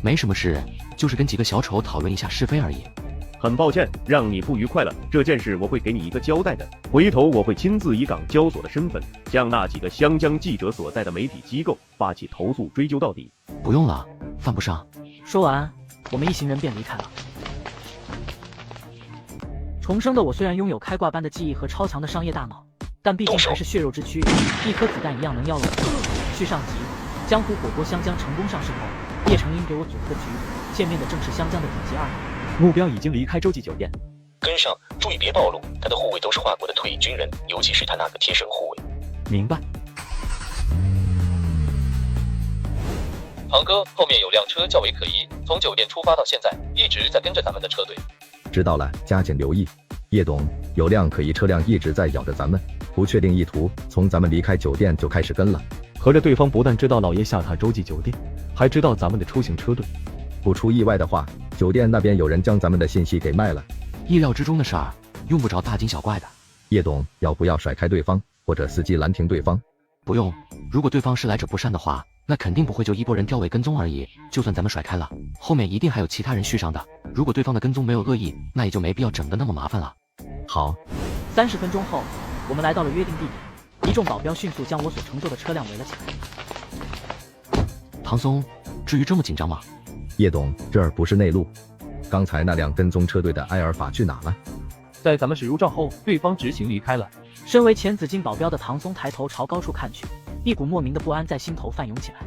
没什么事，就是跟几个小丑讨论一下是非而已。很抱歉让你不愉快了，这件事我会给你一个交代的。回头我会亲自以港交所的身份，向那几个湘江记者所在的媒体机构发起投诉，追究到底。不用了，犯不上。说完，我们一行人便离开了。重生的我虽然拥有开挂般的记忆和超强的商业大脑，但毕竟还是血肉之躯，一颗子弹一样能要了我。续上集，江湖火锅湘江成功上市后，叶成英给我组合局，见面的正是湘江的顶级二奶。目标已经离开洲际酒店，跟上，注意别暴露。他的护卫都是华国的退役军人，尤其是他那个贴身护卫。明白。航哥，后面有辆车较为可疑，从酒店出发到现在，一直在跟着咱们的车队。知道了，加紧留意。叶董，有辆可疑车辆一直在咬着咱们，不确定意图，从咱们离开酒店就开始跟了。合着对方不但知道老爷下榻洲际酒店，还知道咱们的出行车队。不出意外的话，酒店那边有人将咱们的信息给卖了。意料之中的事儿，用不着大惊小怪的。叶董，要不要甩开对方，或者伺机拦停对方？不用，如果对方是来者不善的话，那肯定不会就一拨人掉尾跟踪而已。就算咱们甩开了，后面一定还有其他人续上的。如果对方的跟踪没有恶意，那也就没必要整得那么麻烦了。好。30分钟后，我们来到了约定地点，一众保镖迅速将我所乘坐的车辆围了起来。唐松，至于这么紧张吗？叶董，这儿不是内陆。刚才那辆跟踪车队的埃尔法去哪了？在咱们驶入帐后，对方直行离开了。身为前紫金保镖的唐松抬头朝高处看去，一股莫名的不安在心头泛涌起来。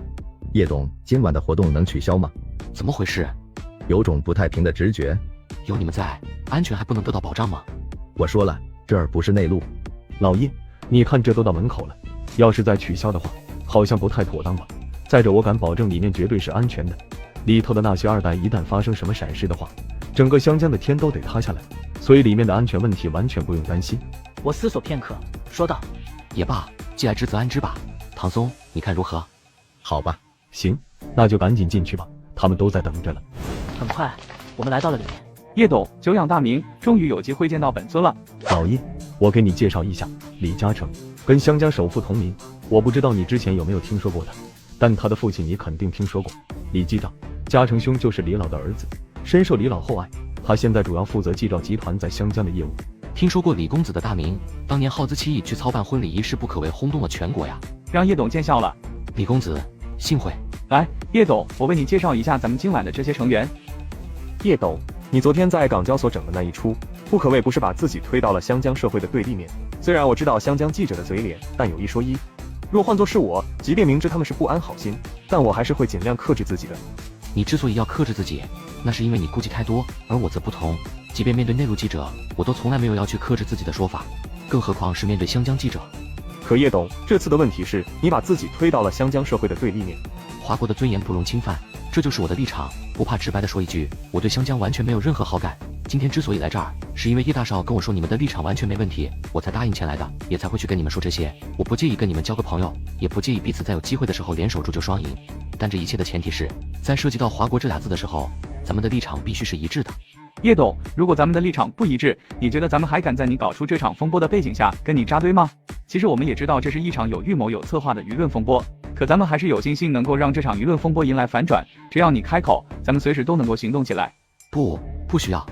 叶董，今晚的活动能取消吗？怎么回事？有种不太平的直觉。有你们在，安全还不能得到保障吗？我说了，这儿不是内陆。老叶，你看这都到门口了，要是再取消的话，好像不太妥当吧。再者，我敢保证里面绝对是安全的。里头的那些二代一旦发生什么闪失的话，整个湘江的天都得塌下来，所以里面的安全问题完全不用担心。我思索片刻，说道：也罢，既来之则安之吧。唐松，你看如何？好吧。行，那就赶紧进去吧，他们都在等着了。很快，我们来到了里面。叶董，久仰大名，终于有机会见到本尊了。老叶，我给你介绍一下，李嘉诚，跟湘江首富同名。我不知道你之前有没有听说过他，但他的父亲你肯定听说过，李记账。嘉诚兄就是李老的儿子，深受李老厚爱。他现在主要负责纪兆集团在湘江的业务。听说过李公子的大名，当年耗资7亿去操办婚礼仪式，不可谓轰动了全国呀。让叶董见笑了。李公子，幸会。来，叶董，我为你介绍一下咱们今晚的这些成员。叶董，你昨天在港交所整的那一出，不可谓不是把自己推到了湘江社会的对立面。虽然我知道湘江记者的嘴脸，但有一说一，若换作是我，即便明知他们是不安好心，但我还是会尽量克制自己的。你之所以要克制自己，那是因为你顾忌太多，而我则不同。即便面对内陆记者，我都从来没有要去克制自己的说法，更何况是面对湘江记者。可叶董，这次的问题是你把自己推到了湘江社会的对立面。华国的尊严不容侵犯，这就是我的立场。不怕直白的说一句，我对湘江完全没有任何好感。今天之所以来这儿，是因为叶大少跟我说你们的立场完全没问题，我才答应前来的，也才会去跟你们说这些。我不介意跟你们交个朋友，也不介意彼此在有机会的时候联手铸就双赢。但这一切的前提是在涉及到华国这俩字的时候，咱们的立场必须是一致的。叶董，如果咱们的立场不一致，你觉得咱们还敢在你搞出这场风波的背景下跟你扎堆吗？其实我们也知道这是一场有预谋有策划的舆论风波，可咱们还是有信心能够让这场舆论风波迎来反转。只要你开口，咱们随时都能够行动起来。不需要。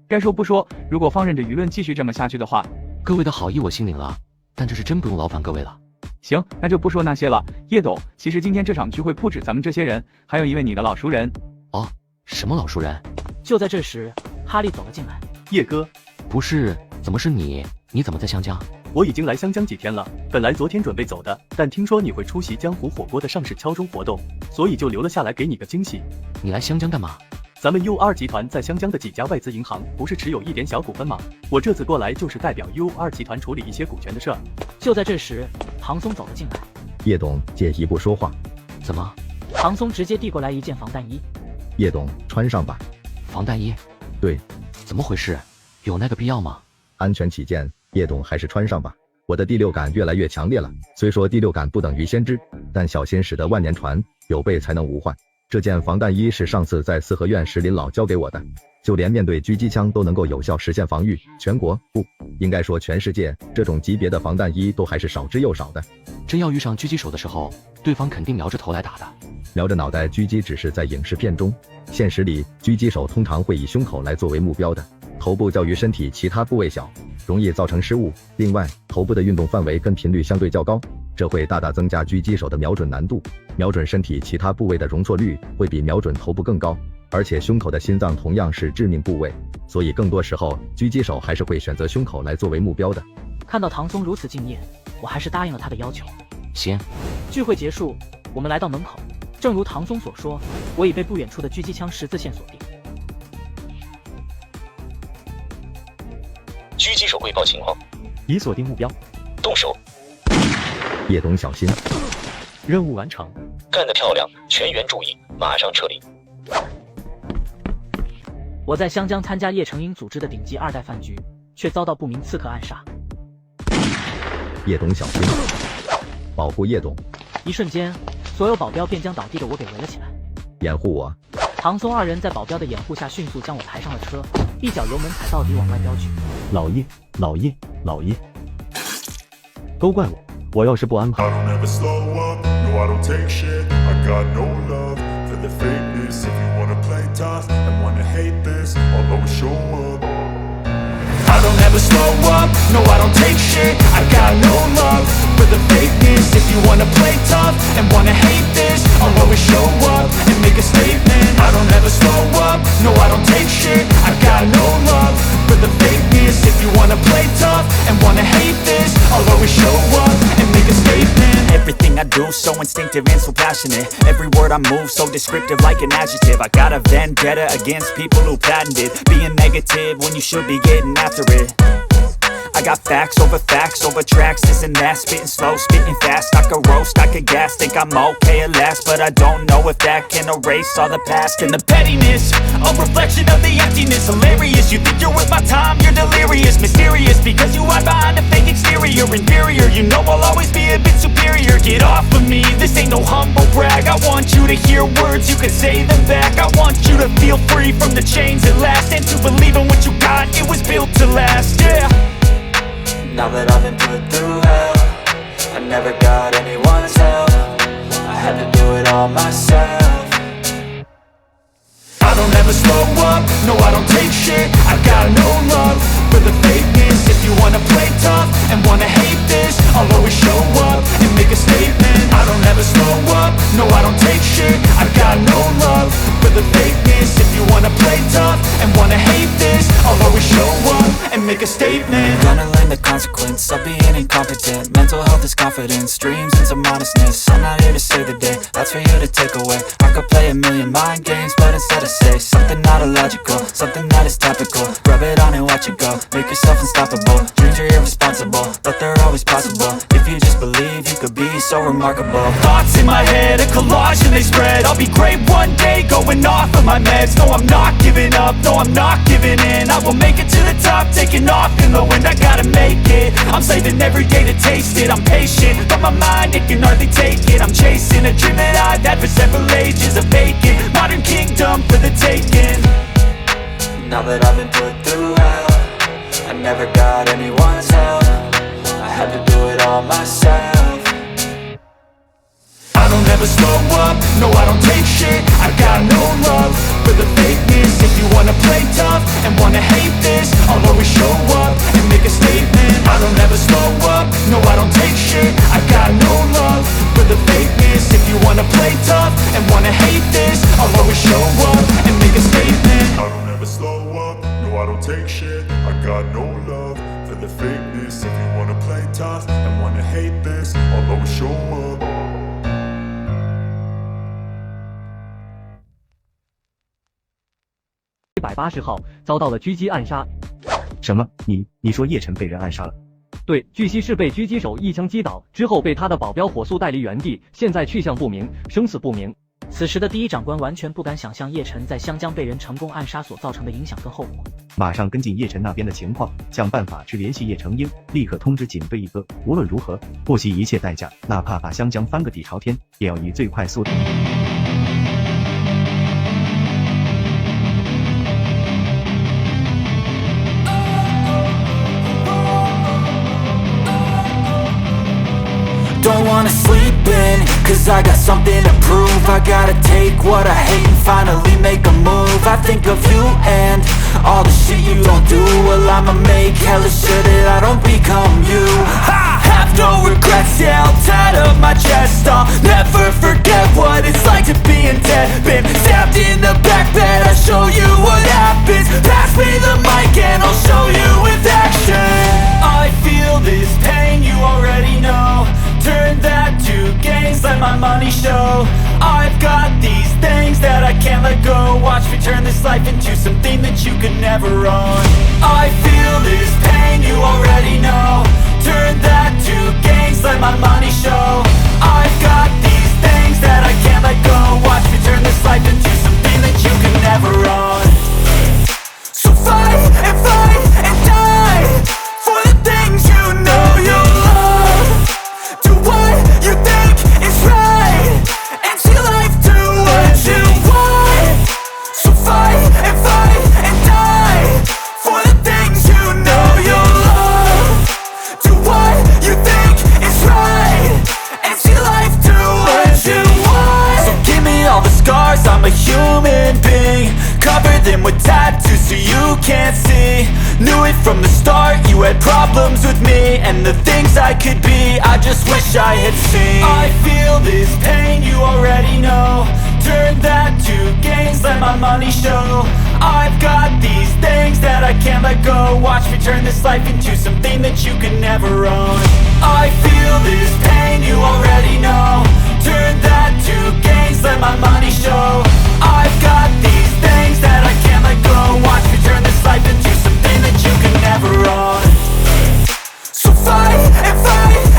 该说不说，如果放任着舆论继续这么下去的话，各位的好意我心领了，但这是真不用劳烦各位了。行，那就不说那些了。叶董，其实今天这场聚会不止咱们这些人，还有一位你的老熟人。哦，什么老熟人？就在这时，哈利走了进来。叶哥，不是，怎么是你？你怎么在湘江？我已经来湘江几天了，本来昨天准备走的，但听说你会出席江湖火锅的上市敲钟活动，所以就留了下来给你个惊喜。你来湘江干嘛？咱们 U2 集团在湘江的几家外资银行不是持有一点小股份吗？我这次过来就是代表 U2 集团处理一些股权的事儿。就在这时，唐松走了进来。叶董，借一步说话。怎么？唐松直接递过来一件防弹衣。叶董，穿上吧。防弹衣？对。怎么回事？有那个必要吗？安全起见，叶董还是穿上吧。我的第六感越来越强烈了，虽说第六感不等于先知，但小心驶得万年船，有备才能无患。这件防弹衣是上次在四合院时林老交给我的，就连面对狙击枪都能够有效实现防御，全国不应该说全世界这种级别的防弹衣都还是少之又少的。真要遇上狙击手的时候，对方肯定瞄着头来打的。瞄着脑袋狙击只是在影视片中，现实里狙击手通常会以胸口来作为目标的，头部较于身体其他部位小，容易造成失误。另外，头部的运动范围跟频率相对较高，这会大大增加狙击手的瞄准难度，瞄准身体其他部位的容错率会比瞄准头部更高。而且胸口的心脏同样是致命部位，所以更多时候狙击手还是会选择胸口来作为目标的。看到唐松如此敬业，我还是答应了他的要求。行。聚会结束，我们来到门口，正如唐松所说，我已被不远处的狙击枪十字线锁定。狙击手汇报情况，已锁定目标，动手。叶董小心，任务完成。干得漂亮，全员注意，马上撤离。我在湘江参加叶成英组织的顶级2代饭局，却遭到不明刺客暗杀。叶董小心，保护叶董。一瞬间，所有保镖便将倒地的我给围了起来，掩护我。唐松2人在保镖的掩护下迅速将我抬上了车，一脚油门踩到底往外飙去。老叶，老叶，老叶，都怪我，我要是不安排。The fakeness, if you wanna play tough and wanna hate this, I'll always show up. I don't ever slow up, no I don't take shit. I got no love for the fakeness. If you wanna play tough and wanna hate this, I'll always show up and make a statement. I don't ever slow up, no I don't take shit. I got no love for the fakeness. If you wanna play tough and wanna hate this, I'll always show up and make a statement. Everything I do so instinctive and so passionate. Every word I move so descriptive like an adjective. I got a vendetta against people who patented being negative when you should be getting after it. I got facts over tracks, this and that. Spitting slow, spitting fast. I could roast, I could gas. Think I'm okay at last, but I don't know if that can erase all the past. And the pettiness, a reflection of the emptiness. Hilarious, you think you're worth my time, you're delirious. Mysterious, because you hide behind a fake exterior. Inferior, you know I'll always be a bit superior. Get off of me, this ain't no humble brag. I want you to hear words, you can say them back. I want you to feel free from the chains at last, and to believe in what you got, it was built to last, yeah. Now that I've been put through hell, I never got anyone's help. I had to do it all myself. I don't ever slow up, no I don't take shit. I got no love for the fakeness. If you wanna play tough and wanna hate this, I'll always show up and make a statement. I don't ever slow up, no I don't take shit. I got no love for the fakeness. If you wanna play tough and wanna hate this, I'll always show up and make a statement. Gonna learn the consequence of being incompetent. Mental health is confidence, dreams and some honestness. I'm not here to save the day, that's for you to take away. I could play a million mind games, but instead I say something not illogical, something that is topical. Rub it on and watch it go, make yourself unstoppable. Dreams are irresponsible, but they're always possible. If you just believe, you could be so remarkable. Thoughts in my head, a collage and they spread. I'll be great one day, going off of my meds. No, I'm not giving up, no, I'm not giving in. I will make it to the top, taking off in the wind. I gotta make it, I'm saving every day to taste it. I'm patient, but my mind, it can hardly take it. I'm chasing a dream that I've had for several ages. A vacant, modern kingdom for the taking. Now that I've been put through hell, I never got anyone's help. I had to do it all myself. I don't ever slow up, no I don't take shit. I got no love for the fakeness. If you wanna play tough and wanna hate this, I'll always show up and make a statement. I don't ever slow up, no I don't take shit. I got no love for the fakeness. If you wanna play tough and wanna hate this, I'll always show up and make a statement. I don't ever slow up, no I don't take shit. I got no love for the fakeness. If you wanna play tough and wanna hate this, I'll always show up. 180号遭到了狙击暗杀。什么？你说叶晨被人暗杀了？对，据悉是被狙击手一枪击倒，之后被他的保镖火速带离原地，现在去向不明，生死不明。此时的第一长官完全不敢想象叶晨在湘江被人成功暗杀所造成的影响跟后果。马上跟进叶晨那边的情况，想办法去联系叶成英，立刻通知警队一哥，无论如何不惜一切代价，哪怕把湘江翻个底朝天，也要以最快速度。in, cause I got something to prove. I gotta take what I hate and finally make a move. I think of you and all the shit you don't do. Well, I'ma make hella sure that I don't become you. I have no regrets, yeah, I'll tie up my chest. I'll never forget what it's like to be in debt. Been stabbed in the back bed, I'll show you what happens. Pass me the mic and I'll show you with action. I feel this pain, you already know. Turn that to gains, let my money show. I've got these things that I can't let go. Watch me turn this life into something that you could never own. I feel this pain, you already know. Turn that to gains, let my money show. I've got these things that I can't let go. Watch me turn this life into something that you could never own. So fight and die for the things you know you love. Do what you think is right and see life do what you want. So fight and die for the things you know you love. Do what you think is right and see life do what you want. So give me all the scars, I'm a human being. Cover them with tattoos so you can't see. Knew it from the start, you had problems with me and the things I could be, I just wish I had seen. I feel this pain, you already know. Turn that to gains, let my money show. I've got these things that I can't let go. Watch me turn this life into something that you can never own. I feel this pain, you already know. Turn that to gains, let my money show. I've got these things that I can't let go. Watch me turn this life into something that you can never own. So fight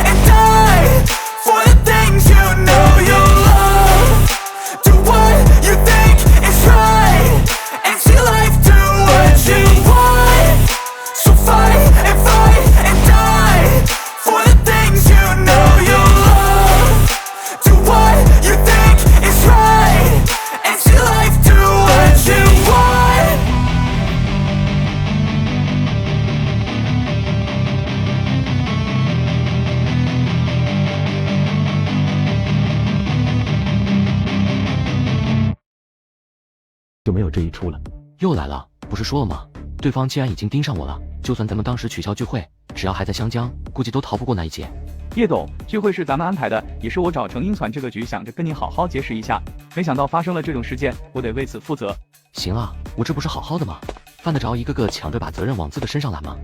and die for the things you know you love. Do what you think is right and see life do what you want. So fight and die for the things you know you love. Do what you think is right and see life do what you want.就没有这一出了。又来了，不是说了吗？对方既然已经盯上我了，就算咱们当时取消聚会，只要还在湘江，估计都逃不过那一劫。叶董，聚会是咱们安排的，也是我找程英传这个局，想着跟你好好结识一下，没想到发生了这种事件，我得为此负责。行啊，我这不是好好的吗？犯得着一个个抢着把责任往自个身上揽吗？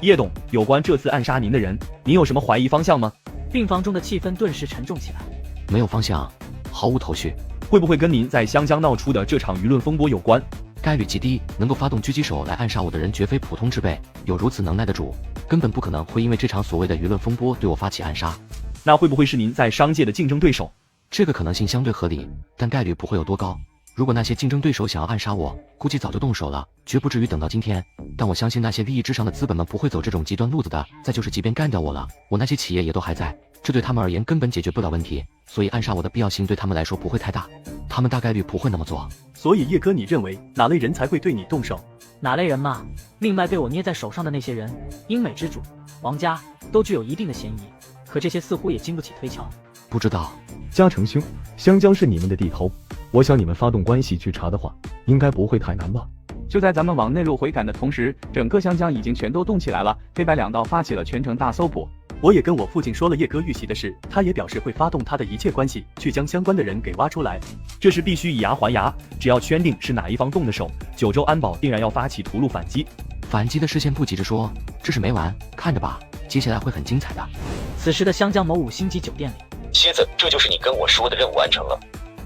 叶董，有关这次暗杀您的人，您有什么怀疑方向吗？病房中的气氛顿时沉重起来。没有方向，毫无头绪。会不会跟您在湘江闹出的这场舆论风波有关？概率极低，能够发动狙击手来暗杀我的人绝非普通之辈，有如此能耐的主，根本不可能会因为这场所谓的舆论风波对我发起暗杀。那会不会是您在商界的竞争对手？这个可能性相对合理，但概率不会有多高。如果那些竞争对手想要暗杀我，估计早就动手了，绝不至于等到今天。但我相信那些利益至上的资本们不会走这种极端路子的。再就是，即便干掉我了，我那些企业也都还在，这对他们而言根本解决不了问题，所以暗杀我的必要性对他们来说不会太大，他们大概率不会那么做。所以叶哥，你认为哪类人才会对你动手？哪类人嘛？命脉被我捏在手上的那些人，英美之主、王家都具有一定的嫌疑，可这些似乎也经不起推敲。不知道，嘉诚兄，湘江是你们的地头，我想你们发动关系去查的话，应该不会太难吧？就在咱们往内陆回赶的同时，整个湘江已经全都动起来了，黑白两道发起了全城大搜捕。我也跟我父亲说了叶哥遇袭的事，他也表示会发动他的一切关系去将相关的人给挖出来。这是必须以牙还牙，只要圈定是哪一方动的手，九州安保定然要发起屠戮反击。反击的事先不急着说，这是没完，看着吧，接下来会很精彩的。此时的湘江某5星级酒店里，蝎子，这就是你跟我说的任务完成了。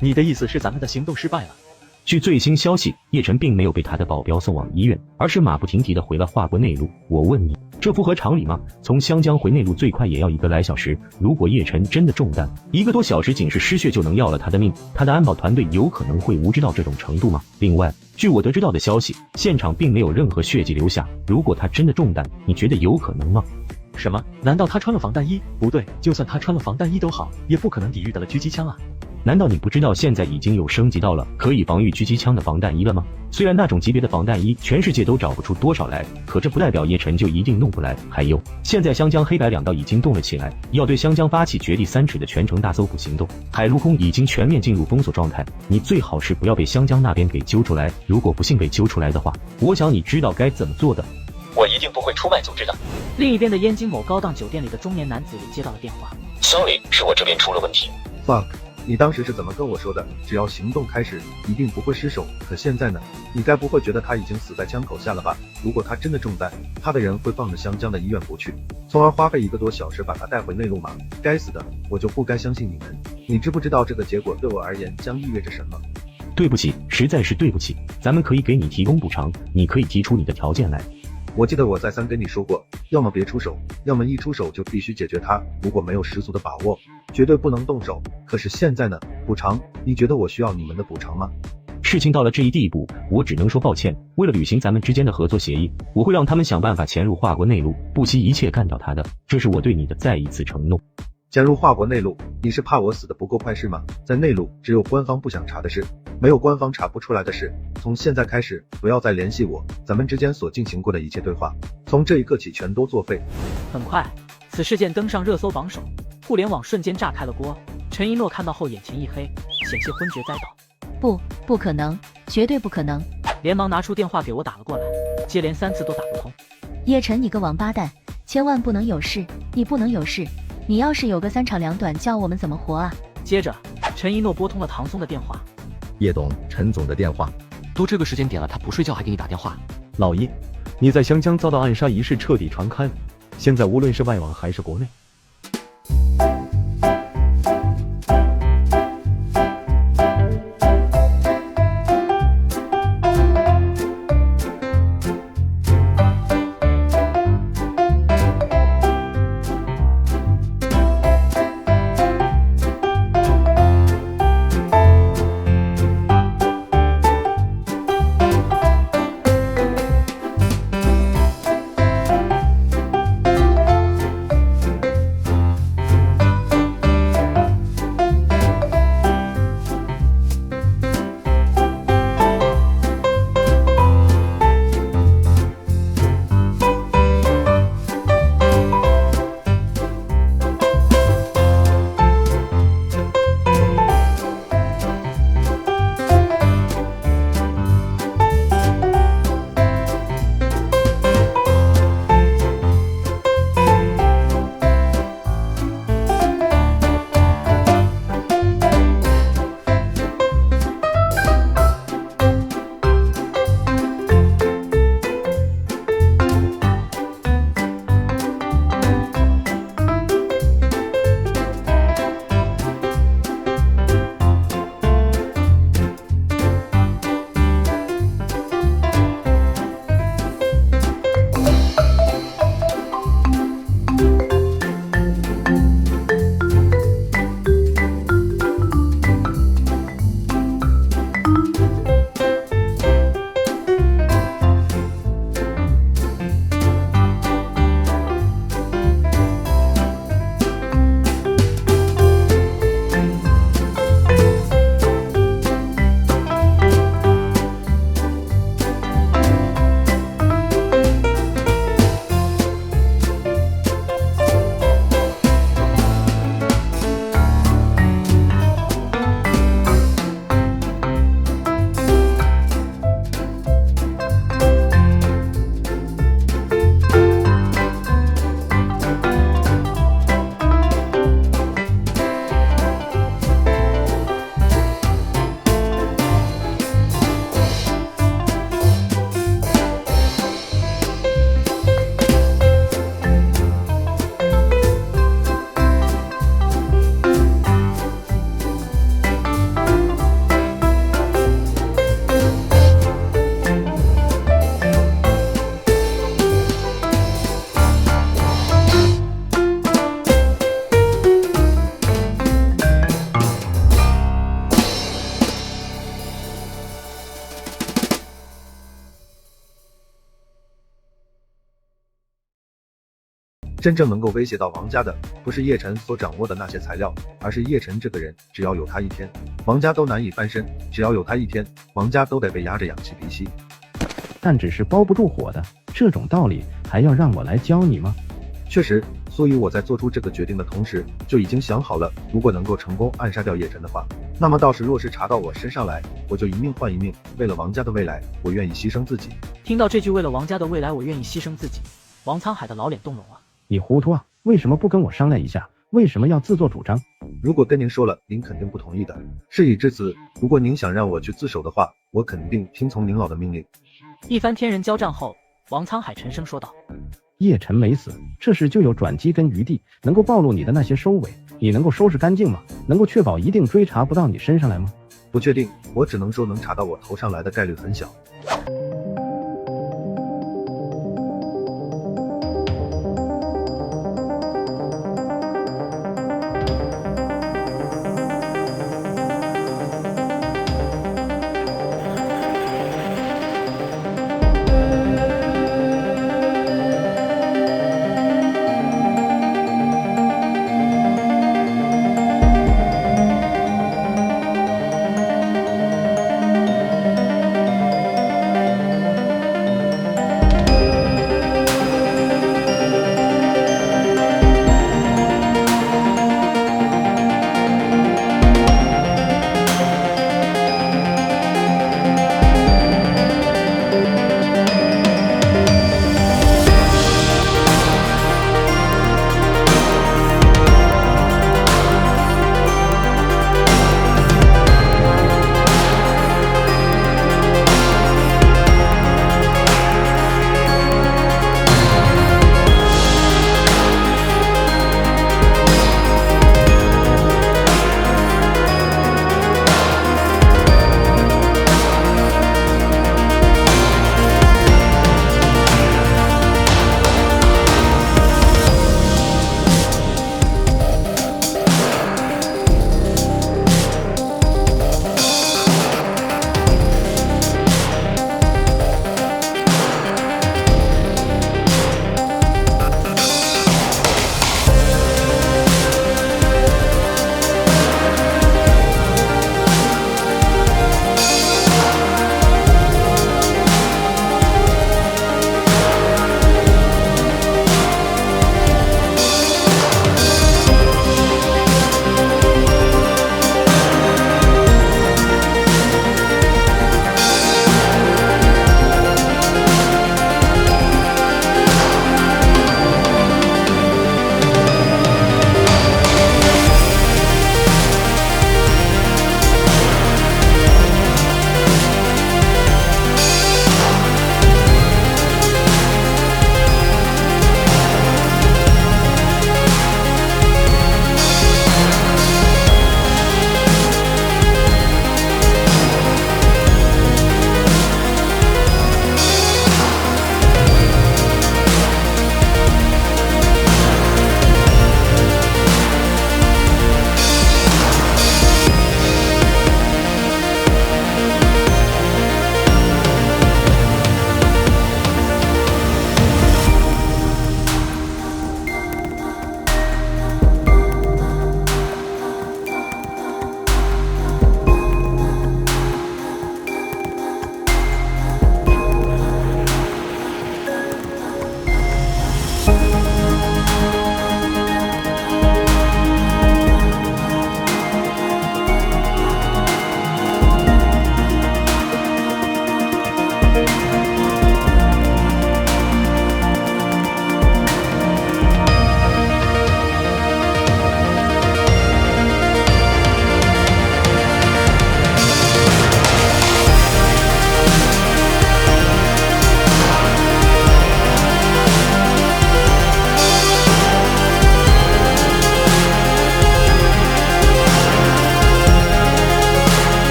你的意思是咱们的行动失败了？据最新消息，叶晨并没有被他的保镖送往医院，而是马不停蹄地回了华国内陆。我问你，这符合常理吗？从湘江回内陆最快也要1个来小时，如果叶晨真的中弹，1个多小时仅是失血就能要了他的命，他的安保团队有可能会无知到这种程度吗？另外，据我得知到的消息，现场并没有任何血迹留下，如果他真的中弹，你觉得有可能吗？什么？难道他穿了防弹衣？不对，就算他穿了防弹衣都好，也不可能抵御得了狙击枪啊！难道你不知道现在已经有升级到了可以防御狙击枪的防弹衣了吗？虽然那种级别的防弹衣全世界都找不出多少来，可这不代表叶晨就一定弄不来。还有，现在湘江黑白两道已经动了起来，要对湘江发起绝地3尺的全程大搜捕行动。海陆空已经全面进入封锁状态，你最好是不要被湘江那边给揪出来。如果不幸被揪出来的话，我想你知道该怎么做的。我一定不会出卖组织的。另一边的燕京某高档酒店里的中年男子也接到了电话。Sorry，是我这边出了问题。 Fuck， 你当时是怎么跟我说的？只要行动开始，一定不会失手。可现在呢？你该不会觉得他已经死在枪口下了吧？如果他真的中弹，他的人会放着湘江的医院不去，从而花费1个多小时把他带回内陆吗？该死的，我就不该相信你们。你知不知道这个结果对我而言将意味着什么？对不起，实在是对不起，咱们可以给你提供补偿，你可以提出你的条件来。我记得我再三跟你说过，要么别出手，要么一出手就必须解决他。如果没有十足的把握，绝对不能动手。可是现在呢？补偿？你觉得我需要你们的补偿吗？事情到了这一地步，我只能说抱歉。为了履行咱们之间的合作协议，我会让他们想办法潜入华国内陆，不惜一切干掉他的。这是我对你的再一次承诺。潜入华国内陆，你是怕我死的不够快是吗？在内陆，只有官方不想查的事，没有官方查不出来的事。从现在开始，不要再联系我，咱们之间所进行过的一切对话，从这一刻起全都作废。很快，此事件登上热搜榜首，互联网瞬间炸开了锅。陈一诺看到后眼前一黑，险些昏厥栽倒。不可能，绝对不可能！连忙拿出电话给我打了过来，接连3次都打不通。叶晨，你个王八蛋，千万不能有事，你不能有事。你要是有个3长2短，叫我们怎么活啊？接着，陈一诺拨通了唐松的电话。叶董，陈总的电话。都这个时间点了，他不睡觉还给你打电话。老叶，你在湘江遭到暗杀一事彻底传开了，现在无论是外网还是国内，真正能够威胁到王家的，不是叶晨所掌握的那些材料，而是叶晨这个人。只要有他一天，王家都难以翻身；只要有他一天，王家都得被压着氧气鼻息。但只是包不住火的，这种道理还要让我来教你吗？确实，所以我在做出这个决定的同时，就已经想好了，如果能够成功暗杀掉叶晨的话，那么到时若是查到我身上来，我就一命换一命，为了王家的未来，我愿意牺牲自己。听到这句为了王家的未来我愿意牺牲自己，王沧海的老脸动容了。你糊涂啊？为什么不跟我商量一下？为什么要自作主张？如果跟您说了，您肯定不同意的。事已至此，如果您想让我去自首的话，我肯定听从您老的命令。一番天人交战后，王沧海沉声说道：叶晨没死，这事就有转机跟余地，能够暴露你的那些收尾，你能够收拾干净吗？能够确保一定追查不到你身上来吗？不确定，我只能说能查到我头上来的概率很小。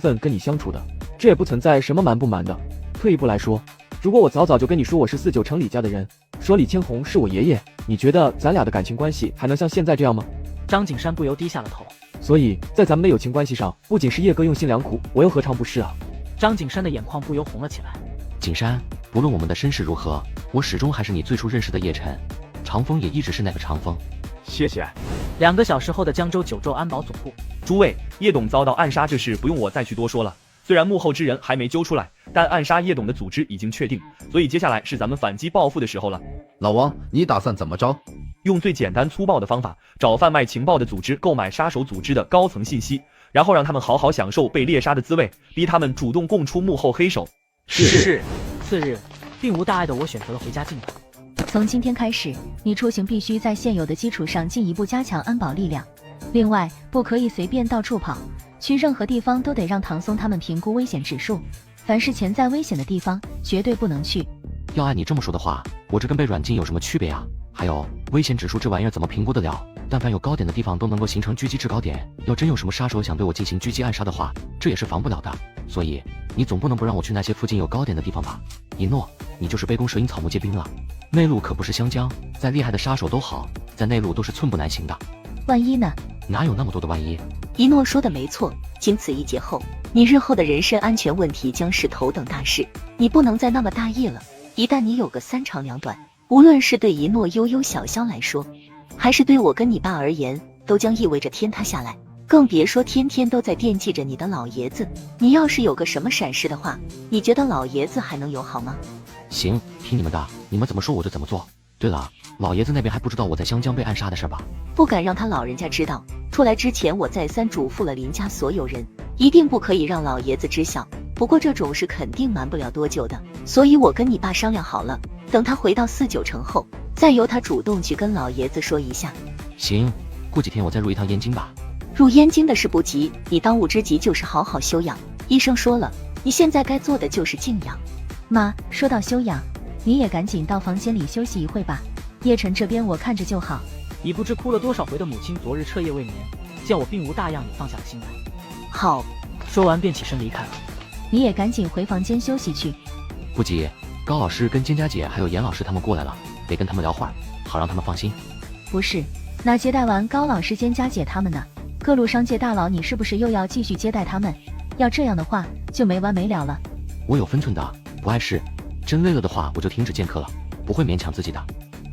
分跟你相处的，这也不存在什么瞒不瞒的。退一步来说，如果我早早就跟你说我是49城李家的人，说李千红是我爷爷，你觉得咱俩的感情关系还能像现在这样吗？张景山不由低下了头。所以在咱们的友情关系上，不仅是叶哥用心良苦，我又何尝不是啊？张景山的眼眶不由红了起来。景山，不论我们的身世如何，我始终还是你最初认识的叶晨，长风也一直是那个长风。谢谢。2个小时后的江州九州安保总部，诸位，叶董遭到暗杀这事不用我再去多说了。虽然幕后之人还没揪出来，但暗杀叶董的组织已经确定，所以接下来是咱们反击报复的时候了。老王，你打算怎么着？用最简单粗暴的方法，找贩卖情报的组织购买杀手组织的高层信息，然后让他们好好享受被猎杀的滋味，逼他们主动供出幕后黑手。是。次日，并无大碍的我选择了回家静养。从今天开始，你出行必须在现有的基础上进一步加强安保力量。另外，不可以随便到处跑，去任何地方都得让唐松他们评估危险指数。凡是潜在危险的地方，绝对不能去。要按你这么说的话，我这跟被软禁有什么区别啊？还有，危险指数这玩意儿怎么评估得了？但凡有高点的地方都能够形成狙击制高点，要真有什么杀手想对我进行狙击暗杀的话，这也是防不了的。所以，你总不能不让我去那些附近有高点的地方吧？一诺，你就是杯弓蛇影草木皆兵了。内陆可不是湘江，再厉害的杀手都好，在内陆都是寸步难行的。万一呢？哪有那么多的万一？一诺说的没错，经此一劫后，你日后的人身安全问题将是头等大事，你不能再那么大意了。一旦你有个3长2短，无论是对一诺悠悠小香来说，还是对我跟你爸而言，都将意味着天塌下来，更别说天天都在惦记着你的老爷子。你要是有个什么闪失的话，你觉得老爷子还能友好吗？行，听你们的，你们怎么说我就怎么做。对了，老爷子那边还不知道我在湘江被暗杀的事吧？不敢让他老人家知道。出来之前，我再三嘱咐了林家所有人，一定不可以让老爷子知晓。不过这种事肯定瞒不了多久的，所以我跟你爸商量好了，等他回到49城后，再由他主动去跟老爷子说一下。行，过几天我再入一趟燕京吧。入燕京的事不急，你当务之急就是好好休养。医生说了，你现在该做的就是静养。妈，说到休养，你也赶紧到房间里休息一会吧。叶晨这边我看着就好。已不知哭了多少回的母亲昨日彻夜未眠，见我并无大恙，也放下了心来。好，说完便起身离开了。你也赶紧回房间休息去。不急，高老师跟蒹葭姐还有严老师他们过来了，得跟他们聊话，好让他们放心。不是，那接待完高老师、蒹葭姐他们呢？各路商界大佬，你是不是又要继续接待他们？要这样的话，就没完没了了。我有分寸的，不碍事。真累了的话，我就停止见客了，不会勉强自己的。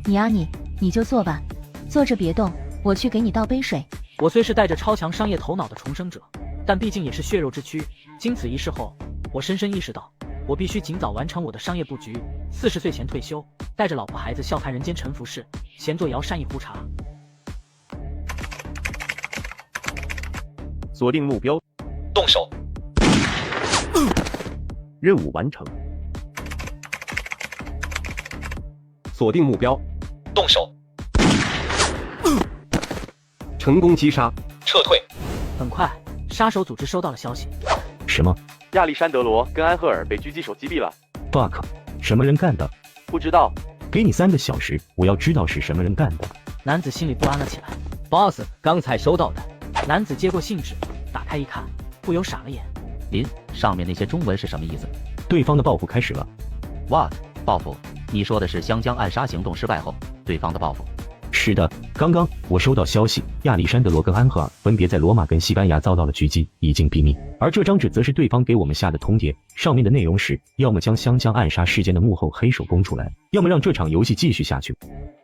你啊你就坐吧，坐着别动，我去给你倒杯水。我虽是带着超强商业头脑的重生者，但毕竟也是血肉之躯。经此一事后，我深深意识到，我必须尽早完成我的商业布局，40岁前退休，带着老婆孩子笑看人间沉浮事，闲坐摇扇一壶茶。锁定目标，动手。任务完成。锁定目标，动手。成功击杀，撤退。很快，杀手组织收到了消息。什么？亚历山德罗跟安赫尔被狙击手击毙了。 fuck， 什么人干的？不知道。给你3个小时，我要知道是什么人干的。男子心里不安了起来。boss， 刚才收到的。男子接过信纸，打开一看，不由傻了眼。林，上面那些中文是什么意思？对方的报复开始了。What？ 报复？你说的是湘江暗杀行动失败后，对方的报复？是的，刚刚我收到消息，亚历山德罗跟安赫尔分别在罗马跟西班牙遭到了狙击，已经毙命。而这张纸则是对方给我们下的通牒，上面的内容是：要么将湘江暗杀事件的幕后黑手供出来，要么让这场游戏继续下去。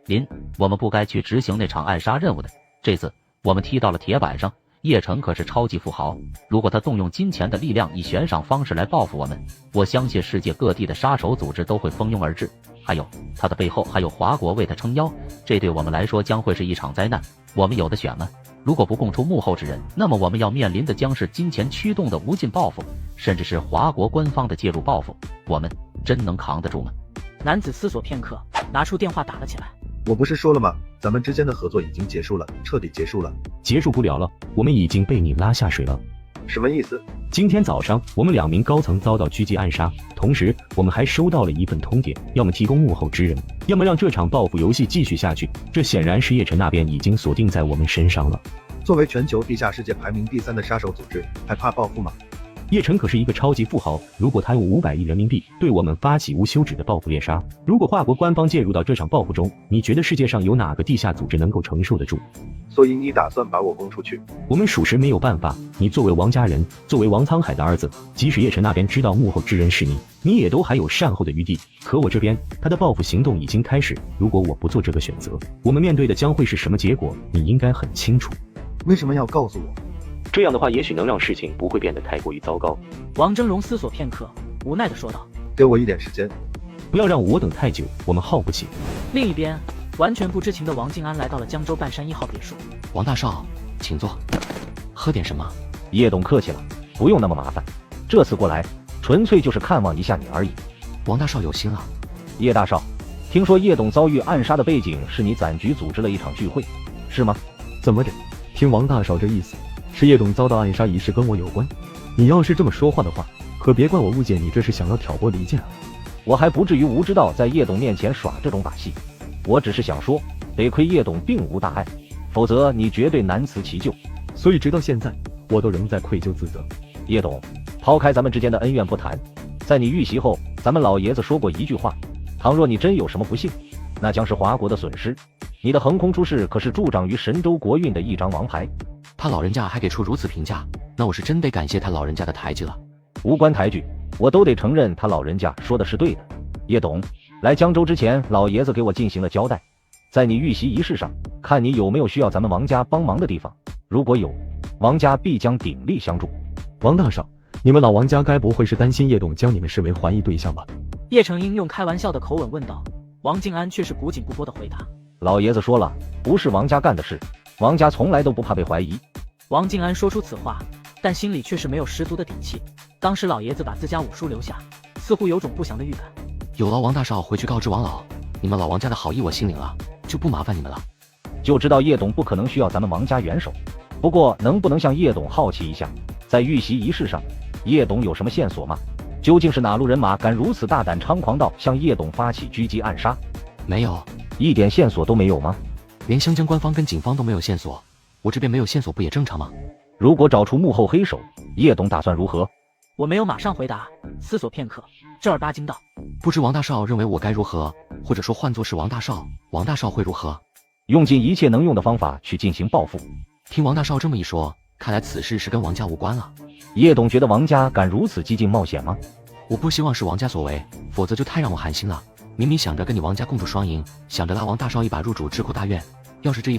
林，我们不该去执行那场暗杀任务的。这次我们踢到了铁板上，叶晨可是超级富豪，如果他动用金钱的力量以悬赏方式来报复我们，我相信世界各地的杀手组织都会蜂拥而至。还有，他的背后还有华国为他撑腰，这对我们来说将会是一场灾难。我们有的选了，如果不供出幕后之人，那么我们要面临的将是金钱驱动的无尽报复，甚至是华国官方的介入报复。我们真能扛得住吗？男子思索片刻，拿出电话打了起来。我不是说了吗？咱们之间的合作已经结束了，彻底结束了。结束不了了，我们已经被你拉下水了。什么意思？今天早上，我们2名高层遭到狙击暗杀，同时我们还收到了一份通牒，要么提供幕后之人，要么让这场报复游戏继续下去。这显然是叶晨那边已经锁定在我们身上了。作为全球地下世界排名第3的杀手组织，还怕报复吗？叶晨可是一个超级富豪，如果他用500亿人民币对我们发起无休止的报复猎杀，如果华国官方介入到这场报复中，你觉得世界上有哪个地下组织能够承受得住？所以你打算把我供出去？我们属实没有办法。你作为王家人，作为王沧海的儿子，即使叶晨那边知道幕后之人是你，你也都还有善后的余地。可我这边，他的报复行动已经开始。如果我不做这个选择，我们面对的将会是什么结果？你应该很清楚。为什么要告诉我？这样的话，也许能让事情不会变得太过于糟糕。王峥嵘思索片刻，无奈地说道：“给我一点时间，不要让我等太久，我们耗不起。”另一边，完全不知情的王静安来到了江州半山1号别墅。王大少，请坐，喝点什么？叶董客气了，不用那么麻烦。这次过来，纯粹就是看望一下你而已。王大少有心了。叶大少，听说叶董遭遇暗杀的背景是你攒局组织了一场聚会，是吗？怎么的？听王大少这意思，是叶董遭到暗杀一事跟我有关？你要是这么说话的话，可别怪我误解你这是想要挑拨离间啊。我还不至于无知到在叶董面前耍这种把戏，我只是想说，得亏叶董并无大碍，否则你绝对难辞其咎。所以直到现在，我都仍在愧疚自责。叶董，抛开咱们之间的恩怨不谈，在你遇袭后，咱们老爷子说过一句话，倘若你真有什么不幸，那将是华国的损失。你的横空出世可是助长于神州国运的一张王牌。他老人家还给出如此评价，那我是真得感谢他老人家的抬举了。无关抬举，我都得承认他老人家说的是对的。叶董，来江州之前，老爷子给我进行了交代，在你遇袭仪式上，看你有没有需要咱们王家帮忙的地方，如果有，王家必将鼎力相助。王大少，你们老王家该不会是担心叶董将你们视为怀疑对象吧？叶成英用开玩笑的口吻问道。王静安却是古井不波的回答：老爷子说了，不是王家干的事，王家从来都不怕被怀疑。王静安说出此话，但心里却是没有十足的底气。当时老爷子把自家五叔留下，似乎有种不祥的预感。有劳王大少回去告知王老，你们老王家的好意我心领了，就不麻烦你们了。就知道叶董不可能需要咱们王家援手，不过能不能向叶董好奇一下，在遇袭仪式上，叶董有什么线索吗？究竟是哪路人马敢如此大胆猖狂到向叶董发起狙击暗杀？没有，一点线索都没有吗？连湘江官方跟警方都没有线索，我这边没有线索不也正常吗？如果找出幕后黑手，叶董打算如何？我没有马上回答，思索片刻，正儿八经道：不知王大少认为我该如何，或者说换作是王大少，王大少会如何？用尽一切能用的方法去进行报复。听王大少这么一说，看来此事是跟王家无关了。叶董觉得王家敢如此激进冒险吗？我不希望是王家所为，否则就太让我寒心了。明明想着跟你王家共筑双赢，想着拉王大少一把入主智库大院，要是这一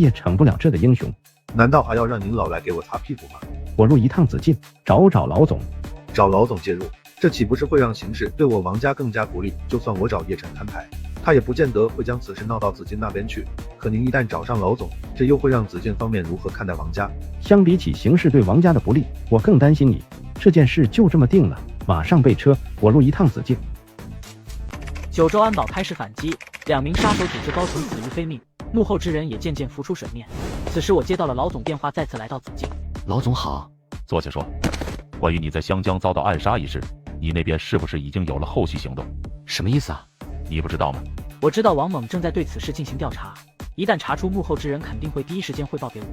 也成不了这个英雄。难道还要让您老来给我擦屁股吗？我入一趟紫禁，找老总。找老总介入，这岂不是会让形势对我王家更加不利？就算我找叶晨摊牌，他也不见得会将此事闹到紫禁那边去。可您一旦找上老总，这又会让紫禁方面如何看待王家？相比起形势对王家的不利，我更担心你。这件事就这么定了，马上备车，我入一趟紫禁。九州安保开始反击，2名杀手组织高层死于非命，幕后之人也渐渐浮出水面。此时我接到了老总电话，再次来到紫禁。老总好，坐下说。关于你在湘江遭到暗杀一事，你那边是不是已经有了后续行动？什么意思啊？你不知道吗？我知道王猛正在对此事进行调查，一旦查出幕后之人，肯定会第一时间汇报给我，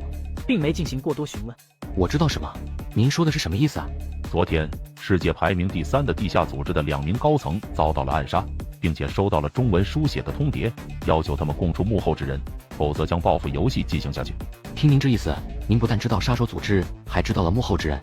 并没进行过多询问。我知道什么？您说的是什么意思啊？昨天，世界排名第3的地下组织的2名高层遭到了暗杀，并且收到了中文书写的通牒，要求他们供出幕后之人，否则将报复游戏进行下去。听您这意思，您不但知道杀手组织，还知道了幕后之人。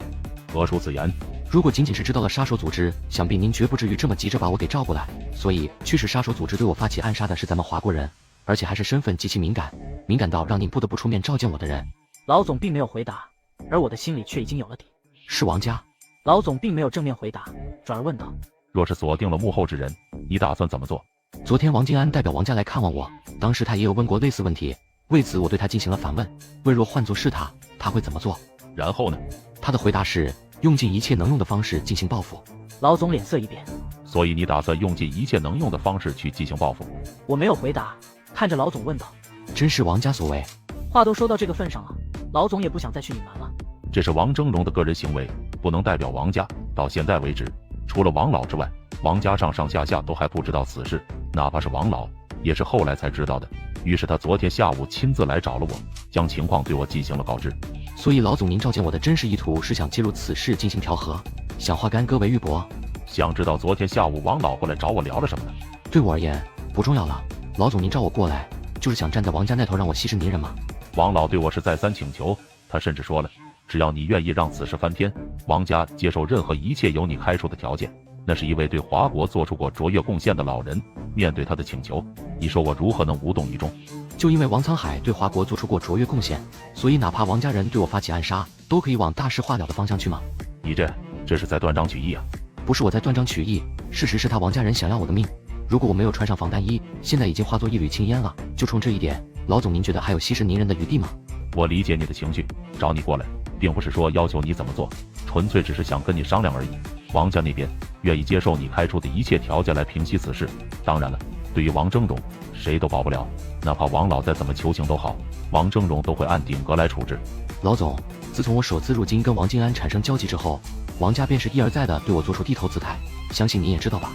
何出此言？如果仅仅是知道了杀手组织，想必您绝不至于这么急着把我给召过来。所以，驱使杀手组织对我发起暗杀的是咱们华国人，而且还是身份极其敏感到让您不得不出面召见我的人。老总并没有回答，而我的心里却已经有了底。是王家。老总并没有正面回答，转而问道：若是锁定了幕后之人，你打算怎么做？昨天王金安代表王家来看望我，当时他也有问过类似问题，为此我对他进行了反问，问若换作是他会怎么做？然后呢？他的回答是用尽一切能用的方式进行报复。老总脸色一变。所以你打算用尽一切能用的方式去进行报复？我没有回答，看着老总问道：真是王家所为？话都说到这个份上了，老总也不想再去隐瞒了。这是王峥嵘的个人行为，不能代表王家。到现在为止，除了王老之外，王家上上下下都还不知道此事，哪怕是王老，也是后来才知道的。于是他昨天下午亲自来找了我，将情况对我进行了告知。所以老总您召见我的真实意图是想介入此事进行调和，想化干戈为玉帛。想知道昨天下午王老过来找我聊了什么呢？对我而言不重要了。老总您召我过来，就是想站在王家那头让我息事宁人吗？王老对我是再三请求，他甚至说了，只要你愿意让此事翻篇，王家接受任何一切由你开出的条件。那是一位对华国做出过卓越贡献的老人，面对他的请求，你说我如何能无动于衷？就因为王沧海对华国做出过卓越贡献，所以哪怕王家人对我发起暗杀，都可以往大事化了的方向去吗？你这是在断章取义啊！不是我在断章取义，事实是他王家人想要我的命。如果我没有穿上防弹衣，现在已经化作一缕青烟了。就冲这一点，老总您觉得还有息事宁人的余地吗？我理解你的情绪，找你过来，并不是说要求你怎么做，纯粹只是想跟你商量而已。王家那边愿意接受你开出的一切条件来平息此事。当然了，对于王峥嵘，谁都保不了，哪怕王老再怎么求情都好，王峥嵘都会按顶格来处置。老总，自从我首次入京跟王静安产生交集之后，王家便是一而再的对我做出低头姿态，相信您也知道吧？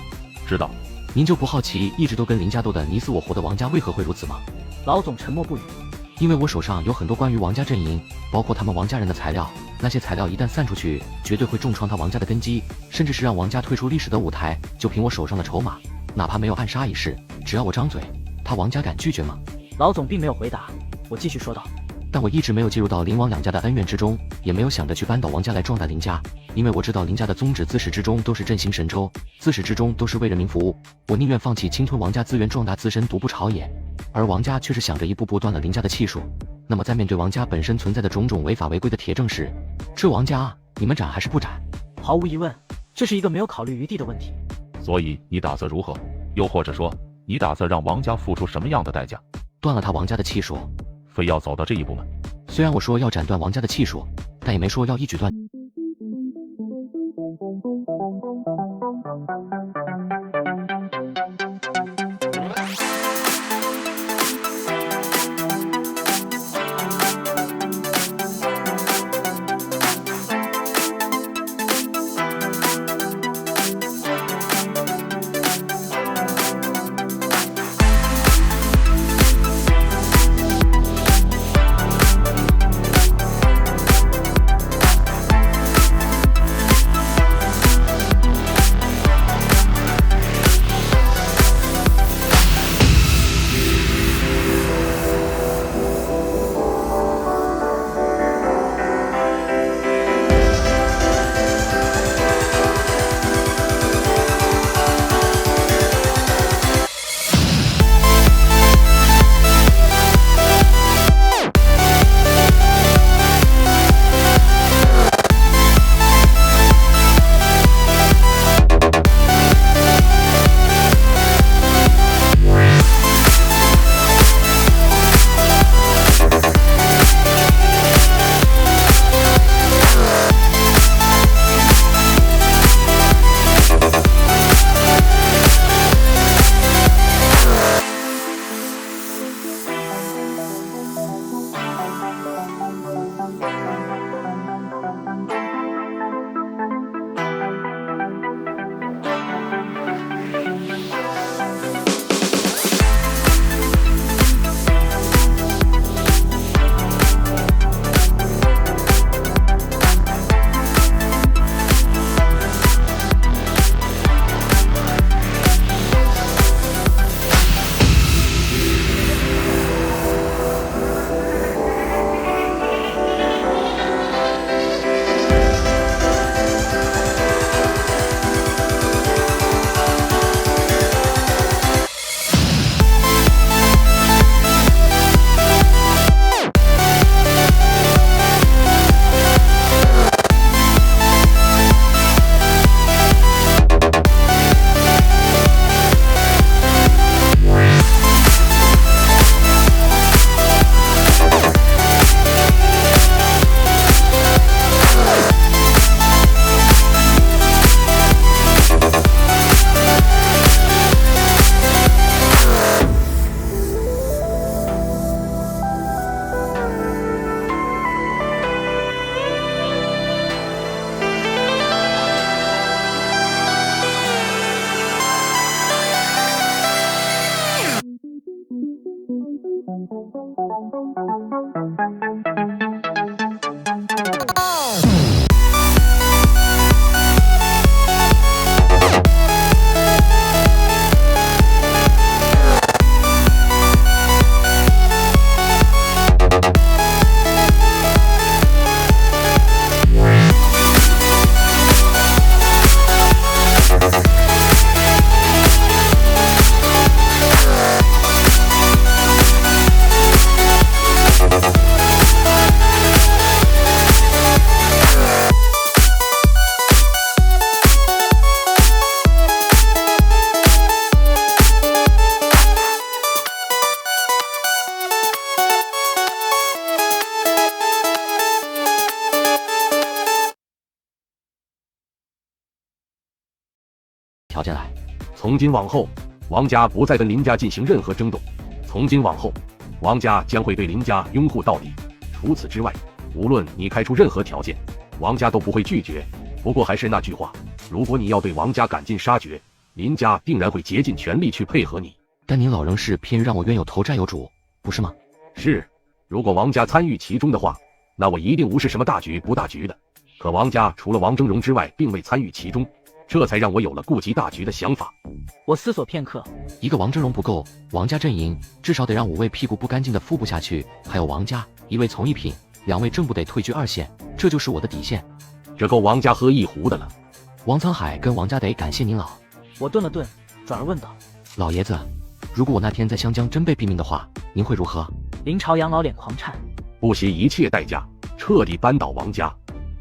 知道。您就不好奇一直都跟林家斗得你死我活的王家为何会如此吗？老总沉默不语。因为我手上有很多关于王家阵营，包括他们王家人的材料，那些材料一旦散出去，绝对会重创他王家的根基，甚至是让王家退出历史的舞台。就凭我手上的筹码，哪怕没有暗杀一事，只要我张嘴，他王家敢拒绝吗？老总并没有回答，我继续说道：但我一直没有介入到林王两家的恩怨之中，也没有想着去扳倒王家来壮大林家，因为我知道林家的宗旨自始至终都是振兴神州，自始至终都是为人民服务。我宁愿放弃侵吞王家资源壮大自身独步朝野，而王家却是想着一步步断了林家的气数。那么在面对王家本身存在的种种违法违规的铁证时，这王家你们斩还是不斩？毫无疑问，这是一个没有考虑余地的问题。所以你打算如何？又或者说，你打算让王家付出什么样的代价？断了他王家的气数。非要走到这一步吗？虽然我说要斩断王家的气数，但也没说要一举断。条件来。从今往后，王家不再跟林家进行任何争斗。从今往后，王家将会对林家拥护到底。除此之外，无论你开出任何条件，王家都不会拒绝。不过还是那句话，如果你要对王家赶尽杀绝，林家定然会竭尽全力去配合你。但您老仍是偏于让我冤有头债有主，不是吗？是，如果王家参与其中的话，那我一定无视什么大局不大局的。可王家除了王峥嵘之外，并未参与其中，这才让我有了顾及大局的想法。我思索片刻，一个王峥嵘不够，王家阵营至少得让5位屁股不干净的副部下去，还有王家1位从一品，2位正部得退居2线，这就是我的底线。这够王家喝一壶的了。王沧海跟王家得感谢您老。我顿了顿，转而问道：老爷子，如果我那天在湘江真被毙命的话，您会如何？林朝阳老脸狂颤，不惜一切代价，彻底扳倒王家。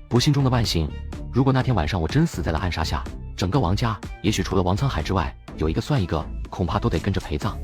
不幸中的万幸，如果那天晚上我真死在了暗杀下，整个王家也许除了王沧海之外，有一个算一个，恐怕都得跟着陪葬。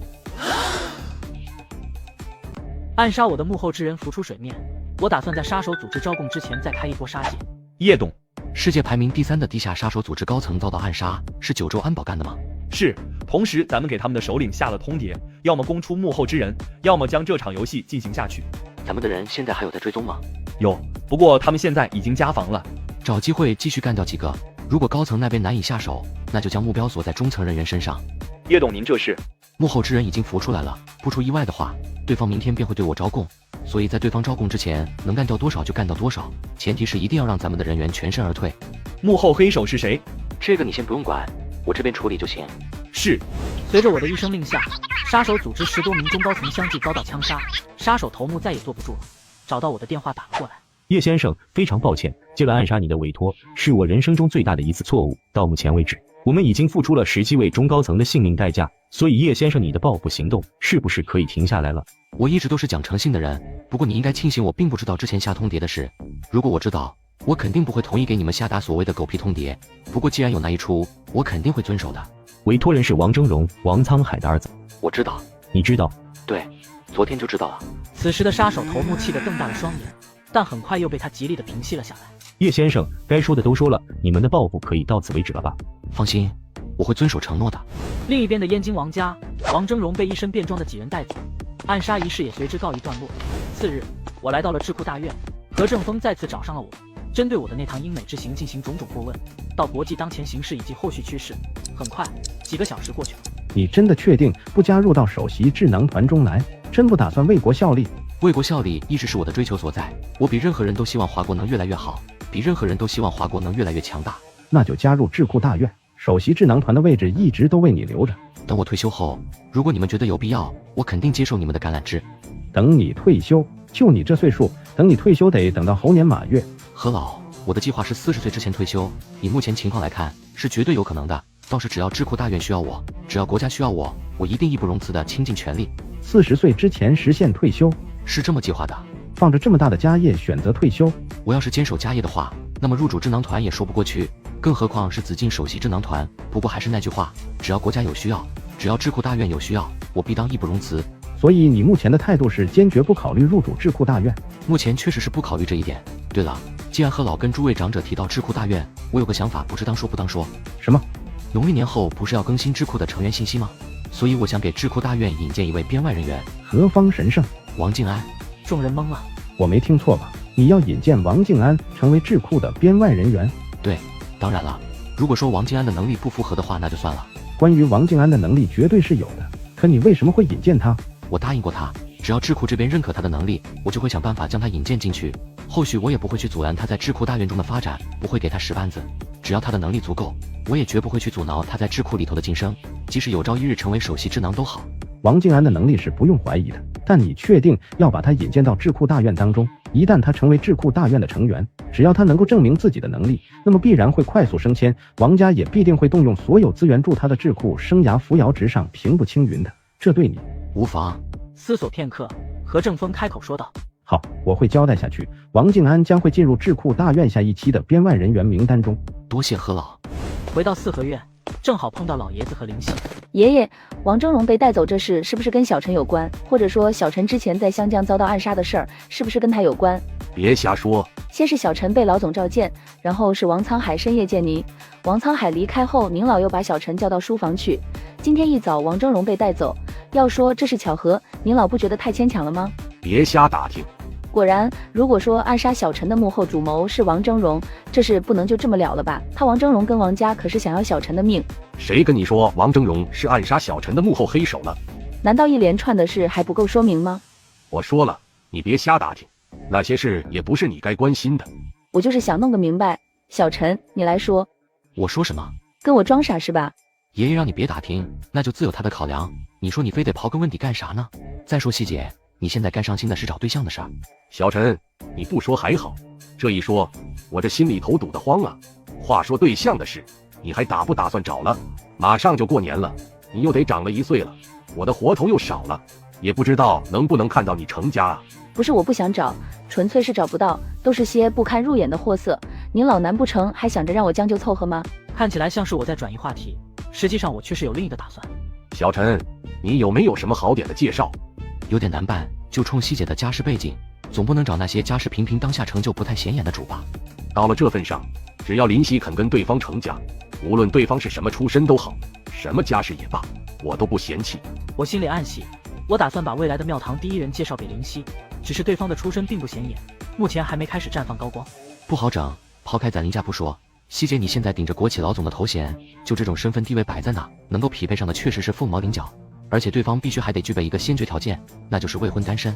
暗杀我的幕后之人浮出水面，我打算在杀手组织招供之前再开一波杀戒。叶董，世界排名第3的地下杀手组织高层遭到暗杀，是九州安保干的吗？是，同时咱们给他们的首领下了通牒，要么供出幕后之人，要么将这场游戏进行下去。咱们的人现在还有在追踪吗？有，不过他们现在已经家防了。找机会继续干掉几个，如果高层那边难以下手，那就将目标锁在中层人员身上。叶董，您这是？幕后之人已经浮出来了，不出意外的话，对方明天便会对我招供，所以在对方招供之前，能干掉多少就干掉多少，前提是一定要让咱们的人员全身而退。幕后黑手是谁？这个你先不用管，我这边处理就行。是。随着我的一声令下，杀手组织10多名中高层相继遭到枪杀，杀手头目再也坐不住了，找到我的电话打了过来。叶先生，非常抱歉，接了暗杀你的委托，是我人生中最大的一次错误。到目前为止，我们已经付出了17位中高层的性命代价，所以叶先生，你的报复行动是不是可以停下来了？我一直都是讲诚信的人，不过你应该庆幸我并不知道之前下通牒的事。如果我知道，我肯定不会同意给你们下达所谓的狗屁通牒。不过既然有那一出，我肯定会遵守的。委托人是王峥嵘，王沧海的儿子。我知道。你知道？对，昨天就知道了。此时的杀手头目气得瞪大了双眼，但很快又被他极力的平息了下来。叶先生，该说的都说了，你们的报复可以到此为止了吧？放心，我会遵守承诺的。另一边的燕京王家，王峥嵘被一身便装的几人带走，暗杀仪式也随之告一段落。次日，我来到了智库大院，何正峰再次找上了我，针对我的那趟英美之行进行种种过问，到国际当前形势以及后续趋势。很快，几个小时过去了。你真的确定不加入到首席智囊团中来？真不打算为国效力？为国效力一直是我的追求所在，我比任何人都希望华国能越来越好，比任何人都希望华国能越来越强大。那就加入智库大院，首席智囊团的位置一直都为你留着。等我退休后，如果你们觉得有必要，我肯定接受你们的橄榄枝。等你退休？就你这岁数，等你退休得等到猴年马月。何老，我的计划是40岁之前退休，以目前情况来看，是绝对有可能的。倒是只要智库大院需要我，只要国家需要我，我一定义不容辞的倾尽全力。40岁之前实现退休，是这么计划的。放着这么大的家业选择退休，我要是坚守家业的话，那么入主智囊团也说不过去，更何况是紫禁首席智囊团。不过还是那句话，只要国家有需要，只要智库大院有需要，我必当义不容辞。所以你目前的态度是坚决不考虑入主智库大院？目前确实是不考虑这一点。对了，既然何老跟诸位长者提到智库大院，我有个想法，不知当说不当说。什么？农历年后不是要更新智库的成员信息吗？所以我想给智库大院引荐一位编外人员。何方神圣？王敬安。众人懵了。我没听错吧？你要引荐王敬安成为智库的编外人员？对，当然了，如果说王敬安的能力不符合的话，那就算了。关于王敬安的能力绝对是有的，可你为什么会引荐他？我答应过他，只要智库这边认可他的能力，我就会想办法将他引荐进去。后续我也不会去阻拦他在智库大院中的发展，不会给他使绊子。只要他的能力足够，我也绝不会去阻挠他在智库里头的晋升，即使有朝一日成为首席智囊都好。王敬安的能力是不用怀疑的，但你确定要把他引荐到智库大院当中？一旦他成为智库大院的成员，只要他能够证明自己的能力，那么必然会快速升迁，王家也必定会动用所有资源助他的智库生涯扶摇直上，平步青云的。这对你无妨。思索片刻，何正峰开口说道：好，我会交代下去，王敬安将会进入智库大院下一期的编外人员名单中。多谢何老。回到四合院，正好碰到老爷子和林夕。爷爷，王峥嵘被带走这事是不是跟小陈有关？或者说小陈之前在湘江遭到暗杀的事儿是不是跟他有关？别瞎说。先是小陈被老总召见，然后是王沧海深夜见您。王沧海离开后，您老又把小陈叫到书房去。今天一早，王峥嵘被带走。要说这是巧合，您老不觉得太牵强了吗？别瞎打听。果然，如果说暗杀小陈的幕后主谋是王峥嵘，这事不能就这么了了吧？他王峥嵘跟王家可是想要小陈的命。谁跟你说王峥嵘是暗杀小陈的幕后黑手了？难道一连串的事还不够说明吗？我说了，你别瞎打听，那些事也不是你该关心的。我就是想弄个明白。小陈，你来说。我说什么？跟我装傻是吧？爷爷让你别打听，那就自有他的考量。你说你非得刨根问底干啥呢？再说细节，你现在该上心的是找对象的事儿。小陈，你不说还好，这一说，我这心里头堵得慌啊。话说对象的事，你还打不打算找了？马上就过年了，你又得长了1岁了，我的活头又少了，也不知道能不能看到你成家啊。不是我不想找，纯粹是找不到，都是些不堪入眼的货色。您老难不成还想着让我将就凑合吗？看起来像是我在转移话题，实际上我却是有另一个打算。小陈，你有没有什么好点的介绍？有点难办，就冲西姐的家世背景，总不能找那些家世平平、当下成就不太显眼的主吧？到了这份上，只要林夕肯跟对方成家，无论对方是什么出身都好，什么家世也罢，我都不嫌弃。我心里暗喜，我打算把未来的庙堂第一人介绍给林夕，只是对方的出身并不显眼，目前还没开始绽放高光，不好整。抛开咱林家不说，西姐你现在顶着国企老总的头衔，就这种身份地位摆在那，能够匹配上的确实是凤毛麟角，而且对方必须还得具备一个先决条件，那就是未婚单身。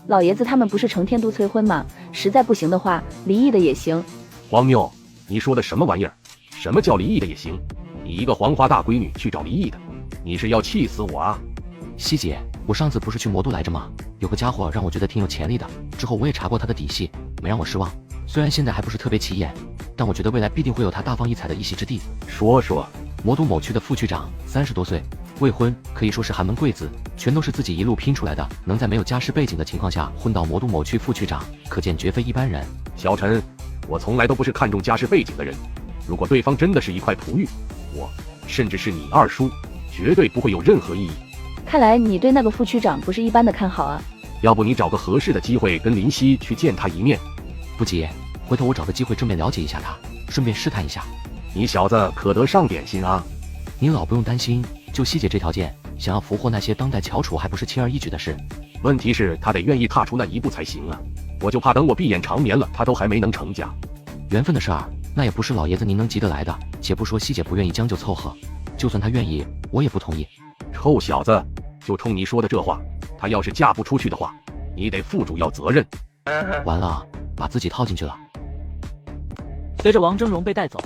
老爷子他们不是成天都催婚吗？实在不行的话，离异的也行。荒谬！你说的什么玩意儿？什么叫离异的也行？你一个黄花大闺女去找离异的，你是要气死我啊！西姐，我上次不是去魔都来着吗？有个家伙让我觉得挺有潜力的，之后我也查过他的底细，没让我失望。虽然现在还不是特别起眼，但我觉得未来必定会有他大放异彩的一席之地。说说。魔都某区的副区长，30多岁，未婚，可以说是寒门贵子，全都是自己一路拼出来的，能在没有家世背景的情况下混到魔都某区副区长，可见绝非一般人。小陈，我从来都不是看重家世背景的人，如果对方真的是一块璞玉，我甚至是你二叔，绝对不会有任何异议。看来你对那个副区长不是一般的看好啊。要不你找个合适的机会跟林夕去见他一面。不急，回头我找个机会正面了解一下他，顺便试探一下。你小子可得上点心啊！您老不用担心，就西姐这条件，想要俘获那些当代翘楚还不是轻而易举的事。问题是他得愿意踏出那一步才行啊！我就怕等我闭眼长眠了，他都还没能成家。缘分的事儿，那也不是老爷子您能急得来的。且不说西姐不愿意将就凑合，就算她愿意，我也不同意。臭小子，就冲你说的这话，她要是嫁不出去的话，你得负主要责任。完了，把自己套进去了。随着王峥嵘被带走，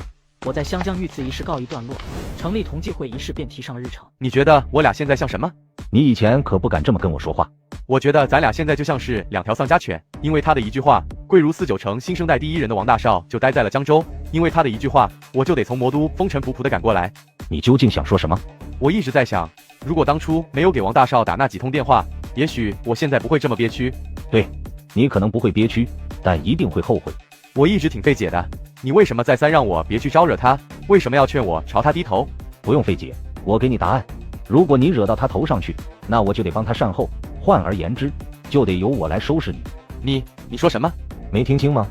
我在湘江遇刺一事告一段落，成立同济会一事便提上了日程。你觉得我俩现在像什么？你以前可不敢这么跟我说话。我觉得咱俩现在就像是2条丧家犬，因为他的一句话，贵如4、9成新生代第一人的王大少就待在了江州，因为他的一句话，我就得从魔都风尘仆仆的赶过来。你究竟想说什么？我一直在想，如果当初没有给王大少打那几通电话，也许我现在不会这么憋屈。对，你可能不会憋屈，但一定会后悔。我一直挺费解的，你为什么再三让我别去招惹他？为什么要劝我朝他低头？不用费解，我给你答案。如果你惹到他头上去，那我就得帮他善后。换而言之，就得由我来收拾你。你说什么？没听清吗？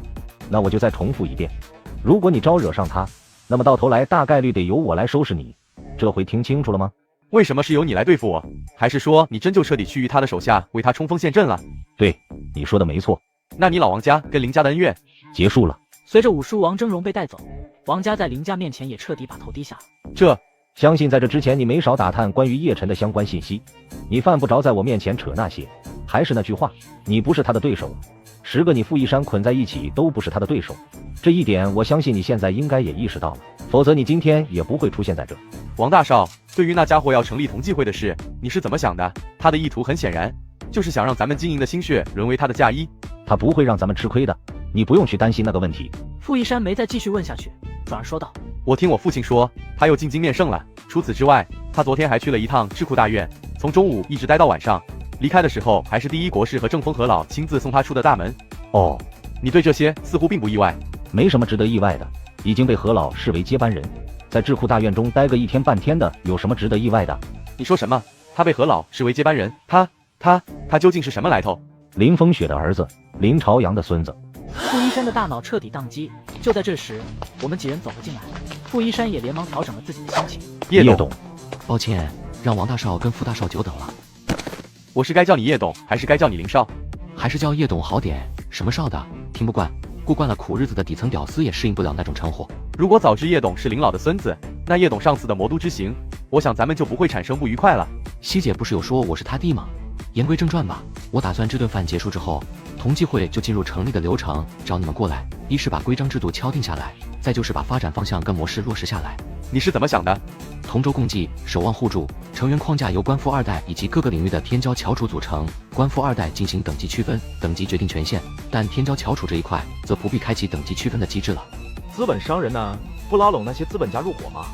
那我就再重复一遍。如果你招惹上他，那么到头来大概率得由我来收拾你。这回听清楚了吗？为什么是由你来对付我？还是说你真就彻底趋于他的手下，为他冲锋陷阵了？对，你说的没错。那你老王家跟林家的恩怨结束了。随着五叔王峥嵘被带走，王家在林家面前也彻底把头低下了。相信在这之前你没少打探关于叶晨的相关信息，你犯不着在我面前扯那些。还是那句话，你不是他的对手，10个你傅一山捆在一起都不是他的对手，这一点我相信你现在应该也意识到了，否则你今天也不会出现在这。王大少，对于那家伙要成立同济会的事，你是怎么想的？他的意图很显然，就是想让咱们经营的心血沦为他的嫁衣。他不会让咱们吃亏的，你不用去担心那个问题。傅一山没再继续问下去，转而说道：我听我父亲说，他又进京面圣了。除此之外，他昨天还去了一趟智库大院，从中午一直待到晚上。离开的时候，还是第一国士和正风何老亲自送他出的大门。哦，你对这些似乎并不意外。没什么值得意外的，已经被何老视为接班人，在智库大院中待个1天半天的，有什么值得意外的？你说什么？他被何老视为接班人？他究竟是什么来头？林风雪的儿子，林朝阳的孙子。傅一山的大脑彻底宕机。就在这时，我们几人走了进来，傅一山也连忙调整了自己的心情。叶董，抱歉，让王大少跟傅大少久等了。我是该叫你叶董，还是该叫你林少？还是叫叶董好点，什么少的，听不惯。过惯了苦日子的底层屌丝也适应不了那种称呼。如果早知叶董是林老的孙子，那叶董上次的魔都之行，我想咱们就不会产生不愉快了。希姐不是有说我是他弟吗？言归正传吧，我打算这顿饭结束之后，同济会就进入成立的流程，找你们过来，一是把规章制度敲定下来，再就是把发展方向跟模式落实下来。你是怎么想的？同舟共济，守望互助，成员框架由官富二代以及各个领域的天骄翘楚组成。官富二代进行等级区分，等级决定权限，但天骄翘楚这一块则不必开启等级区分的机制了。资本商人呢，不拉拢那些资本家入伙吗？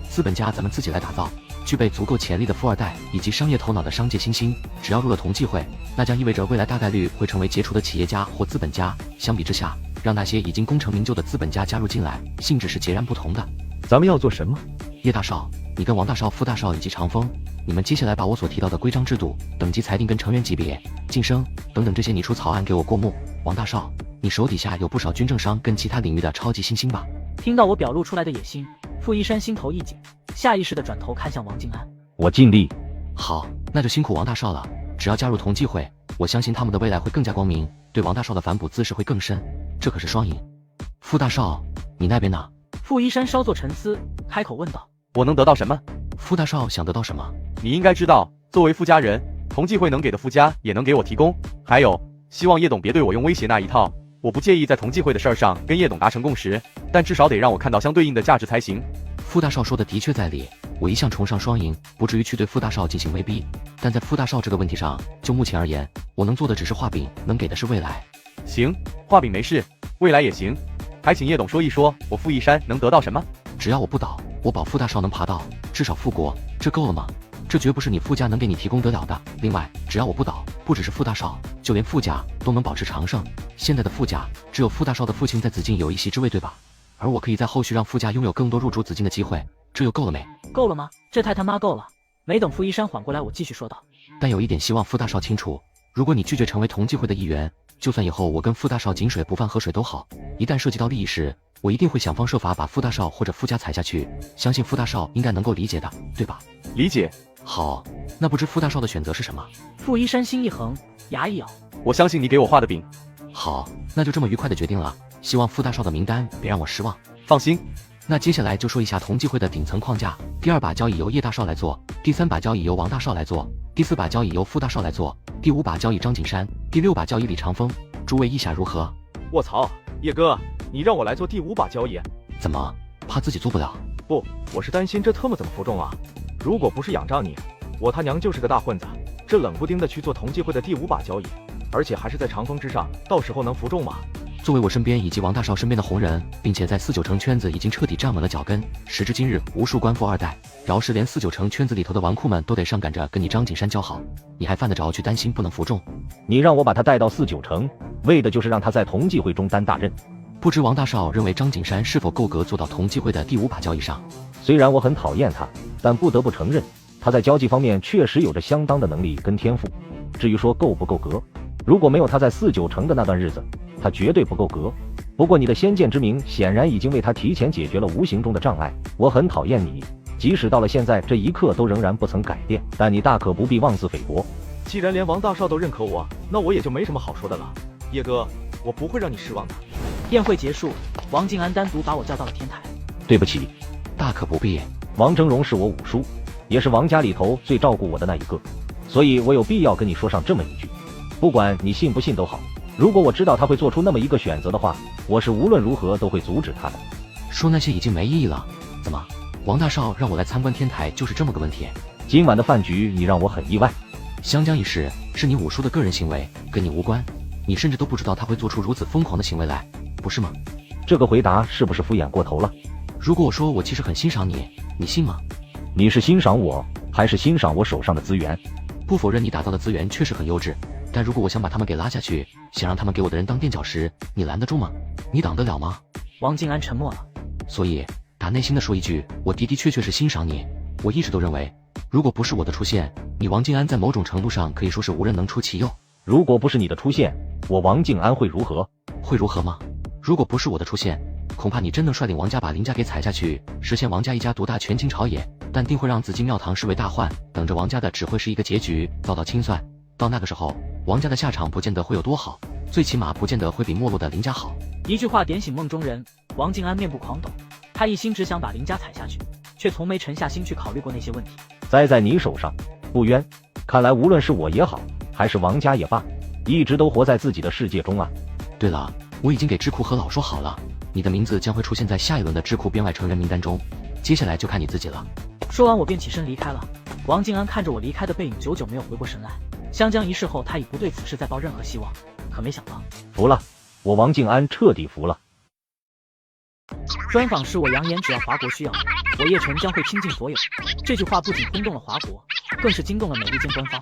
资本家咱们自己来打造，具备足够潜力的富二代以及商业头脑的商界新星，只要入了同济会，那将意味着未来大概率会成为杰出的企业家或资本家。相比之下，让那些已经功成名就的资本家加入进来，性质是截然不同的。咱们要做什么？叶大少，你跟王大少、傅大少以及长风，你们接下来把我所提到的规章制度、等级裁定跟成员级别、晋升等等这些拟出草案给我过目。王大少，你手底下有不少军政商跟其他领域的超级新星吧？听到我表露出来的野心，傅一山心头一紧，下意识地转头看向王静安。我尽力。好，那就辛苦王大少了。只要加入同济会，我相信他们的未来会更加光明，对王大少的反哺姿势会更深，这可是双赢。傅大少，你那边呢？傅一山稍作沉思，开口问道：我能得到什么？傅大少想得到什么？你应该知道，作为傅家人，同济会能给的附加也能给我提供。还有，希望叶董别对我用威胁那一套。我不介意在同济会的事儿上跟叶董达成共识，但至少得让我看到相对应的价值才行。傅大少说的的确在理，我一向崇尚双赢，不至于去对傅大少进行威逼。但在傅大少这个问题上，就目前而言，我能做的只是画饼，能给的是未来。行，画饼没事，未来也行。还请叶董说一说，我傅一山能得到什么？只要我不倒，我保傅大少能爬到至少富国，这够了吗？这绝不是你傅家能给你提供得了的。另外，只要我不倒，不只是傅大少，就连傅家都能保持长盛。现在的傅家只有傅大少的父亲在紫禁有一席之位，对吧？而我可以在后续让傅家拥有更多入主紫禁的机会，这又够了没？够了吗？这太他妈够了！没等傅一山缓过来，我继续说道：但有一点希望傅大少清楚，如果你拒绝成为同济会的一员，就算以后我跟傅大少井水不犯河水都好，一旦涉及到利益时，我一定会想方设法把傅大少或者傅家踩下去。相信傅大少应该能够理解的，对吧？理解。好，那不知傅大少的选择是什么？傅一山心一横，牙一咬。我相信你给我画的饼。好，那就这么愉快的决定了。希望傅大少的名单别让我失望。放心。那接下来就说一下同济会的顶层框架。第2把交椅由叶大少来做，第3把交椅由王大少来做，第4把交椅由傅大少来做，第5把交椅张景山，第6把交椅李长风。诸位意下如何？卧槽，叶哥，你让我来做第5把交椅？怎么，怕自己做不了？不，我是担心这特么怎么服众啊！如果不是仰仗你，我他娘就是个大混子，这冷不丁的去做同济会的第5把交椅，而且还是在长风之上，到时候能服众吗？作为我身边以及王大少身边的红人，并且在4、9城圈子已经彻底站稳了脚跟，时至今日，无数官富二代，饶是连4、9城圈子里头的纨绔们都得上赶着跟你张景山交好，你还犯得着去担心不能服众？你让我把他带到4、9城，为的就是让他在同济会中担大任。不知王大少认为张景山是否够格做到同济会的第5把交椅上？虽然我很讨厌他，但不得不承认，他在交际方面确实有着相当的能力跟天赋。至于说够不够格，如果没有他在4、9城的那段日子，他绝对不够格。不过你的先见之明显然已经为他提前解决了无形中的障碍。我很讨厌你，即使到了现在这一刻都仍然不曾改变，但你大可不必妄自菲薄。既然连王大少都认可我，那我也就没什么好说的了。叶哥，我不会让你失望的。宴会结束，王静安单独把我叫到了天台。对不起，大可不必。王峥嵘是我五叔，也是王家里头最照顾我的那一个，所以我有必要跟你说上这么一句，不管你信不信都好，如果我知道他会做出那么一个选择的话，我是无论如何都会阻止他的。说那些已经没意义了。怎么，王大少让我来参观天台就是这么个问题？今晚的饭局你让我很意外。湘江一事是你五叔的个人行为，跟你无关，你甚至都不知道他会做出如此疯狂的行为来，不是吗？这个回答是不是敷衍过头了？如果我说我其实很欣赏你，你信吗？你是欣赏我，还是欣赏我手上的资源？不否认你打造的资源确实很优质，但如果我想把他们给拉下去，想让他们给我的人当垫脚石，你拦得住吗？你挡得了吗？王静安沉默了。所以打内心的说一句，我的确是欣赏你。我一直都认为，如果不是我的出现，你王静安在某种程度上可以说是无人能出其右。如果不是你的出现，我王静安会如何？会如何吗？如果不是我的出现，恐怕你真能率领王家把林家给踩下去，实现王家一家独大全秦朝野，但定会让紫金庙堂视为大患，等着王家的只会是一个结局，遭到清算。到那个时候，王家的下场不见得会有多好，最起码不见得会比没落的林家好。一句话点醒梦中人，王静安面部狂抖，他一心只想把林家踩下去，却从没沉下心去考虑过那些问题。栽在你手上，不冤。看来无论是我也好，还是王家也罢，一直都活在自己的世界中啊。对了，我已经给智库和老说好了，你的名字将会出现在下一轮的智库编外成员名单中，接下来就看你自己了。说完我便起身离开了。王静安看着我离开的背影，久久没有回过神来。湘江一事后，他已不对此事再抱任何希望，可没想到，服了，我王静安彻底服了。专访时我扬言，只要华国需要，我叶晨将会倾尽所有。这句话不仅轰动了华国，更是惊动了美利坚官方。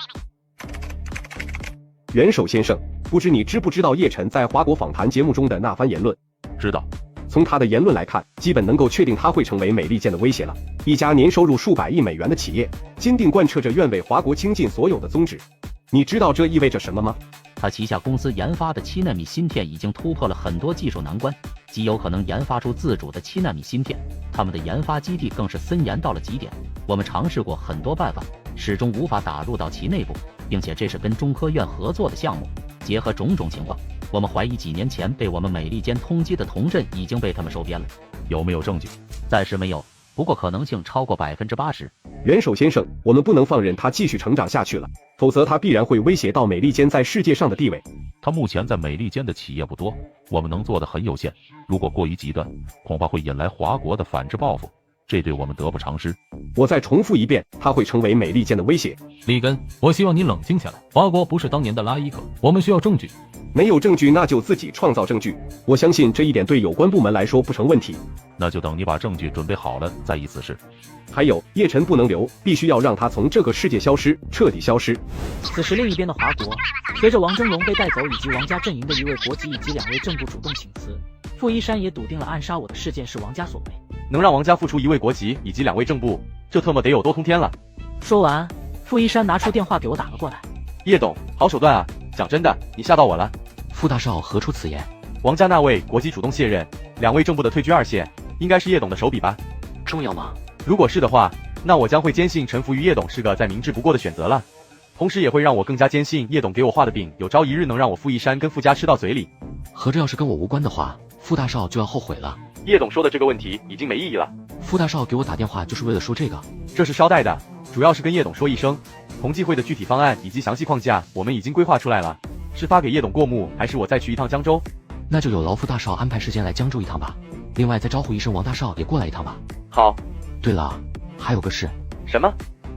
元首先生，不知你知不知道叶晨在华国访谈节目中的那番言论？知道。从他的言论来看，基本能够确定他会成为美利坚的威胁了。一家年收入数百亿美元的企业，坚定贯彻着愿为华国倾尽所有的宗旨。你知道这意味着什么吗？他旗下公司研发的7纳米芯片已经突破了很多技术难关，极有可能研发出自主的7纳米芯片。他们的研发基地更是森严到了极点，我们尝试过很多办法，始终无法打入到其内部，并且这是跟中科院合作的项目。结合种种情况，我们怀疑几年前被我们美利坚通缉的童振已经被他们收编了。有没有证据？暂时没有，不过可能性超过80%。元首先生，我们不能放任他继续成长下去了，否则他必然会威胁到美利坚在世界上的地位。他目前在美利坚的企业不多，我们能做的很有限，如果过于极端，恐怕会引来华国的反制报复，这对我们得不偿失。我再重复一遍，他会成为美利坚的威胁。里根，我希望你冷静下来。华国不是当年的拉伊克，我们需要证据。没有证据，那就自己创造证据。我相信这一点对有关部门来说不成问题。那就等你把证据准备好了再议此事。还有，叶晨不能留，必须要让他从这个世界消失，彻底消失。此时另一边的华国，随着王峥嵘被带走，以及王家阵营的一位国籍以及2位正部主动请辞，傅一山也笃定了暗杀我的事件是王家所为。能让王家付出1位国籍以及2位正部，这特么得有多通天了。说完，傅一山拿出电话给我打了过来。叶董，好手段啊！讲真的，你吓到我了。傅大少何出此言？王家那位国籍主动卸任，2位正部的退居2线，应该是叶董的手笔吧？重要吗？如果是的话，那我将会坚信臣服于叶董是个再明智不过的选择了，同时也会让我更加坚信叶董给我画的饼，有朝一日能让我傅一山跟傅家吃到嘴里。合着要是跟我无关的话，傅大少就要后悔了。叶董说的这个问题已经没意义了。傅大少给我打电话就是为了说这个？这是捎带的，主要是跟叶董说一声，同济会的具体方案以及详细框架我们已经规划出来了，是发给叶董过目，还是我再去一趟江州？那就有劳傅大少安排时间来江州一趟吧，另外再招呼一声王大少也过来一趟吧。好。对了，还有个事。什么？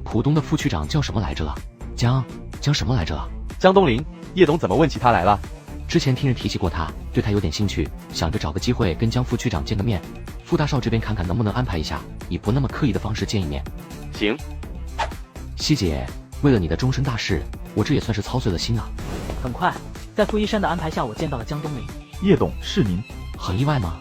浦东的副区长叫什么来着了？江什么来着了？江东林。叶董怎么问起他来了？之前听人提起过他，对他有点兴趣，想着找个机会跟江副区长见个面。傅大少这边看看能不能安排一下，以不那么刻意的方式见一面。行。希姐，为了你的终身大事，我这也算是操碎了心啊。很快，在傅一山的安排下，我见到了江东林。叶董，是您？很意外吗？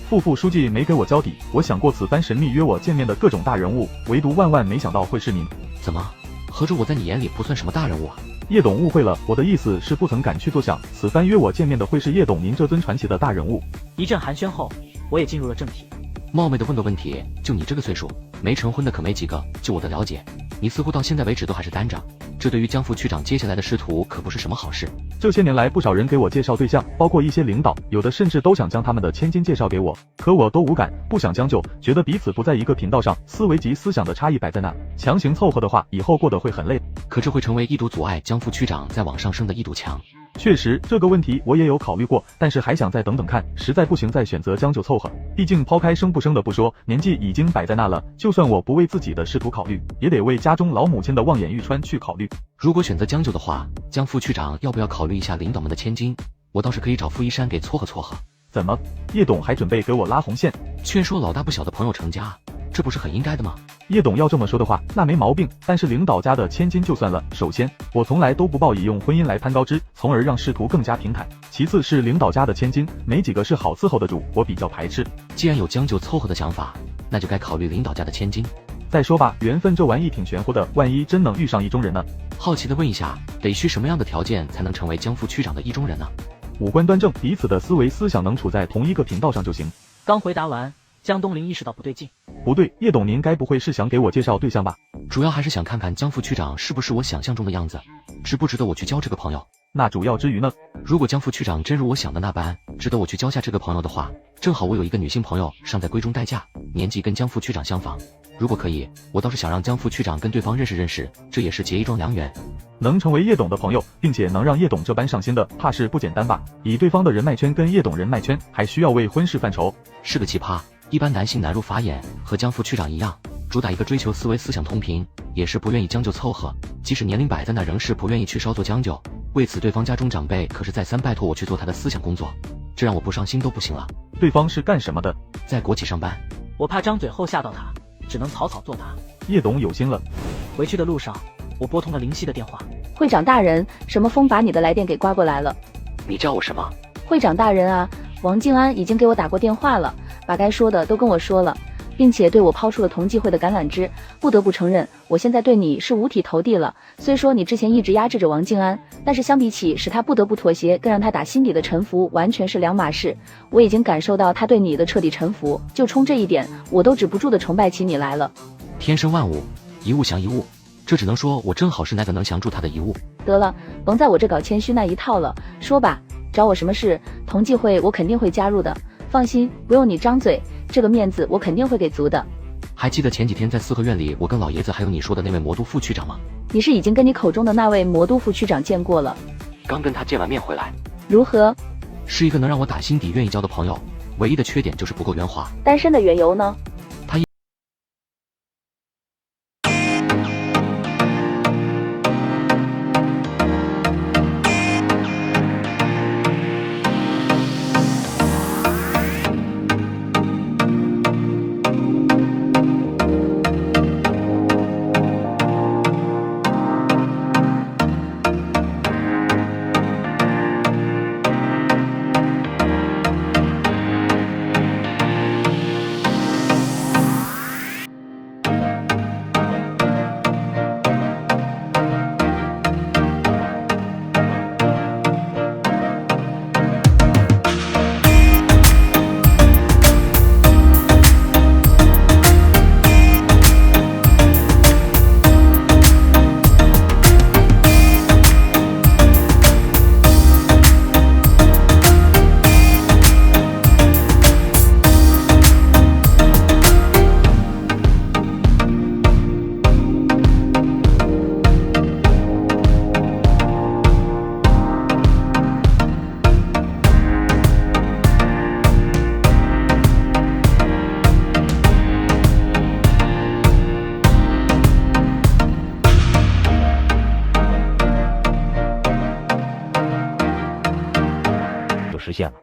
副书记没给我交底，我想过此番神秘约我见面的各种大人物，唯独万没想到会是您。怎么？合着我在你眼里不算什么大人物啊？叶董误会了，我的意思是不曾敢去多想，此番约我见面的会是叶董您这尊传奇的大人物。一阵寒暄后，我也进入了正题。冒昧的问个问题，就你这个岁数，没成婚的可没几个，就我的了解，你似乎到现在为止都还是单着，这对于江副区长接下来的仕途可不是什么好事。这些年来，不少人给我介绍对象，包括一些领导，有的甚至都想将他们的千金介绍给我，可我都无感，不想将就，觉得彼此不在一个频道上，思维及思想的差异摆在那，强行凑合的话，以后过得会很累。可这会成为一堵阻碍江副区长再往上升的一堵墙。确实，这个问题我也有考虑过，但是还想再等等看，实在不行再选择将就凑合。毕竟抛开生不生的不说，年纪已经摆在那了，就算我不为自己的仕途考虑，也得为家中老母亲的望眼欲穿去考虑。如果选择将就的话，江副区长要不要考虑一下领导们的千金？我倒是可以找傅一山给撮合撮合。怎么，叶董还准备给我拉红线？劝说老大不小的朋友成家，这不是很应该的吗？叶董要这么说的话，那没毛病，但是领导家的千金就算了，首先我从来都不抱以用婚姻来攀高枝，从而让仕途更加平坦，其次是领导家的千金没几个是好伺候的主，我比较排斥。既然有将就凑合的想法，那就该考虑领导家的千金。再说吧，缘分这玩意挺玄乎的，万一真能遇上意中人呢？好奇的问一下，得需什么样的条件才能成为江副区长的意中人呢？五官端正，彼此的思维思想能处在同一个频道上就行。刚回答完，江东林意识到不对劲。不对，叶董，您该不会是想给我介绍对象吧？主要还是想看看江副区长是不是我想象中的样子，值不值得我去交这个朋友。那主要之余呢？如果江副区长真如我想的那般，值得我去交下这个朋友的话，正好我有一个女性朋友尚在闺中待嫁，年纪跟江副区长相仿。如果可以，我倒是想让江副区长跟对方认识认识，这也是结一桩良缘。能成为叶董的朋友，并且能让叶董这般上心的，怕是不简单吧？以对方的人脉圈跟叶董人脉圈，还需要为婚事犯愁。是个奇葩，一般男性难入法眼，和江副区长一样，主打一个追求思维思想同频，也是不愿意将就凑合，即使年龄摆在那，仍是不愿意去稍作将就。为此，对方家中长辈可是再三拜托我去做他的思想工作，这让我不上心都不行了。对方是干什么的？在国企上班。我怕张嘴后吓到他，只能草草作答。叶董有心了。回去的路上，我拨通了林夕的电话。会长大人，什么风把你的来电给刮过来了？你叫我什么？会长大人啊，王静安已经给我打过电话了，把该说的都跟我说了，并且对我抛出了同济会的橄榄枝。不得不承认，我现在对你是五体投地了。虽说你之前一直压制着王静安，但是相比起使他不得不妥协，更让他打心底的臣服，完全是两码事。我已经感受到他对你的彻底臣服，就冲这一点，我都止不住的崇拜起你来了。天生万物，一物降一物，这只能说我正好是那个能降住他的一物。得了，甭在我这搞谦虚那一套了，说吧，找我什么事？同济会我肯定会加入的，放心，不用你张嘴，这个面子我肯定会给足的。还记得前几天在四合院里，我跟老爷子还有你说的那位魔都副区长吗？你是已经跟你口中的那位魔都副区长见过了？刚跟他见完面回来。如何？是一个能让我打心底愿意交的朋友，唯一的缺点就是不够圆滑。单身的缘由呢？实现了，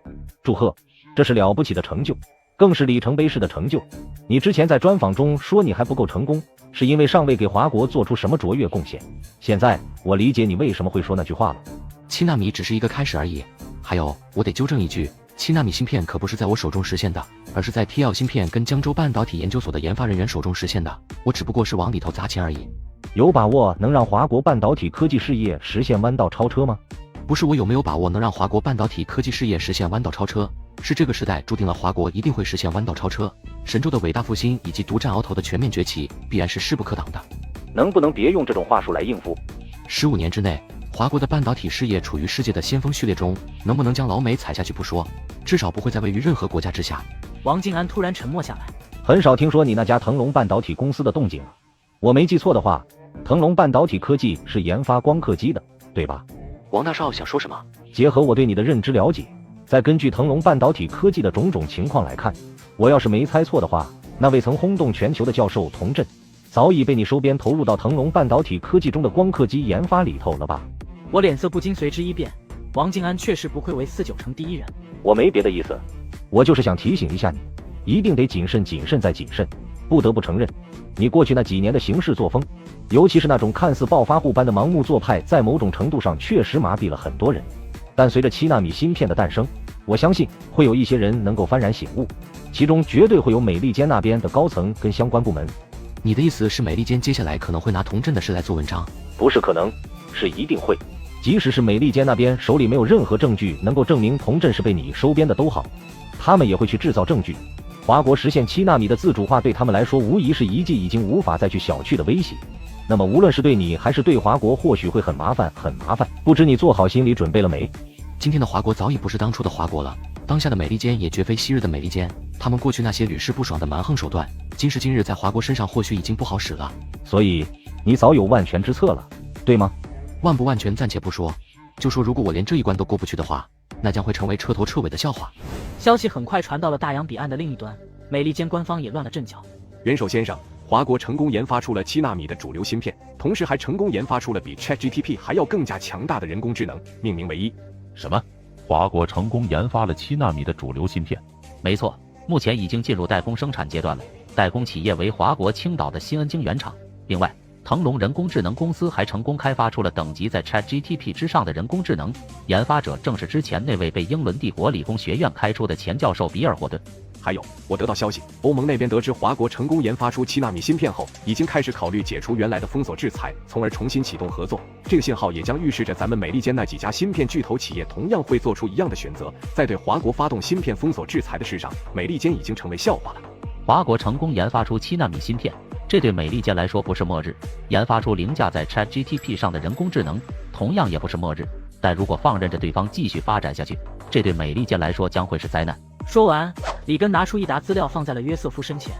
祝贺，这是了不起的成就，更是里程碑式的成就。你之前在专访中说你还不够成功，是因为尚未给华国做出什么卓越贡献。现在我理解你为什么会说那句话了。7纳米只是一个开始而已。还有，我得纠正一句，7纳米芯片可不是在我手中实现的，而是在 TL 芯片跟江州半导体研究所的研发人员手中实现的。我只不过是往里头砸钱而已。有把握能让华国半导体科技事业实现弯道超车吗？不是我有没有把握能让华国半导体科技事业实现弯道超车，是这个时代注定了华国一定会实现弯道超车。神州的伟大复兴以及独占鳌头的全面崛起，必然是势不可挡的。能不能别用这种话术来应付？15年之内，华国的半导体事业处于世界的先锋序列中，能不能将老美踩下去不说，至少不会再位于任何国家之下。王静安突然沉默下来，很少听说你那家腾龙半导体公司的动静啊。我没记错的话，腾龙半导体科技是研发光刻机的，对吧？王大少想说什么？结合我对你的认知了解，再根据腾龙半导体科技的种种情况来看，我要是没猜错的话，那位曾轰动全球的教授童振，早已被你收编投入到腾龙半导体科技中的光刻机研发里头了吧？我脸色不禁随之一变。王静安确实不愧为49城第一人。我没别的意思，我就是想提醒一下你，一定得谨慎谨慎再谨慎。不得不承认，你过去那几年的行事作风，尤其是那种看似暴发户般的盲目做派，在某种程度上确实麻痹了很多人。但随着7纳米芯片的诞生，我相信会有一些人能够幡然醒悟，其中绝对会有美利坚那边的高层跟相关部门。你的意思是美利坚接下来可能会拿童振的事来做文章？不是可能，是一定会。即使是美利坚那边手里没有任何证据能够证明童振是被你收编的都好，他们也会去制造证据。华国实现7纳米的自主化对他们来说无疑是一记已经无法再去小觑的威胁。那么无论是对你还是对华国，或许会很麻烦，很麻烦。不知你做好心理准备了没？今天的华国早已不是当初的华国了，当下的美利坚也绝非昔日的美利坚。他们过去那些屡试不爽的蛮横手段，今时今日在华国身上或许已经不好使了。所以你早有万全之策了，对吗？万不万全暂且不说，就说如果我连这一关都过不去的话，那将会成为彻头彻尾的笑话。消息很快传到了大洋彼岸的另一端，美利坚官方也乱了阵脚。元首先生，华国成功研发出了7纳米的主流芯片，同时还成功研发出了比 ChatGPT 还要更加强大的人工智能，命名为1。什么？华国成功研发了7纳米的主流芯片？没错，目前已经进入代工生产阶段了。代工企业为华国青岛的新恩晶圆厂。另外，腾龙人工智能公司还成功开发出了等级在 ChatGPT 之上的人工智能，研发者正是之前那位被英伦帝国理工学院开出的前教授比尔·霍顿。还有，我得到消息，欧盟那边得知华国成功研发出7纳米芯片后，已经开始考虑解除原来的封锁制裁，从而重新启动合作。这个信号也将预示着咱们美利坚那几家芯片巨头企业同样会做出一样的选择。在对华国发动芯片封锁制裁的事上，美利坚已经成为笑话了。华国成功研发出7纳米芯片，这对美利坚来说不是末日；研发出凌驾在 ChatGPT 上的人工智能，同样也不是末日。但如果放任着对方继续发展下去，这对美利坚来说将会是灾难。说完，里根拿出一沓资料放在了约瑟夫身前。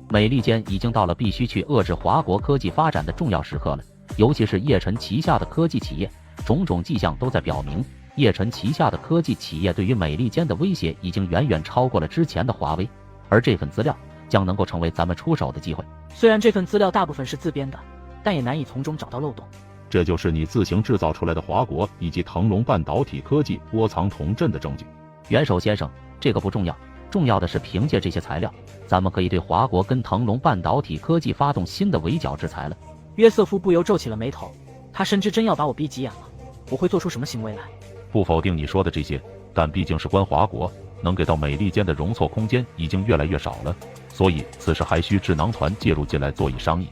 美利坚已经到了必须去遏制华国科技发展的重要时刻了，尤其是叶晨旗下的科技企业，种种迹象都在表明，叶晨旗下的科技企业对于美利坚的威胁已经远远超过了之前的华为，而这份资料将能够成为咱们出手的机会。虽然这份资料大部分是自编的，但也难以从中找到漏洞。这就是你自行制造出来的华国以及腾龙半导体科技窝藏童振的证据。元首先生，这个不重要，重要的是凭借这些材料，咱们可以对华国跟腾龙半导体科技发动新的围剿制裁了。约瑟夫不由皱起了眉头，他深知真要把我逼急眼了，我会做出什么行为来。不否定你说的这些，但毕竟是关华国，能给到美利坚的容错空间已经越来越少了，所以此时还需智囊团介入进来做一商议。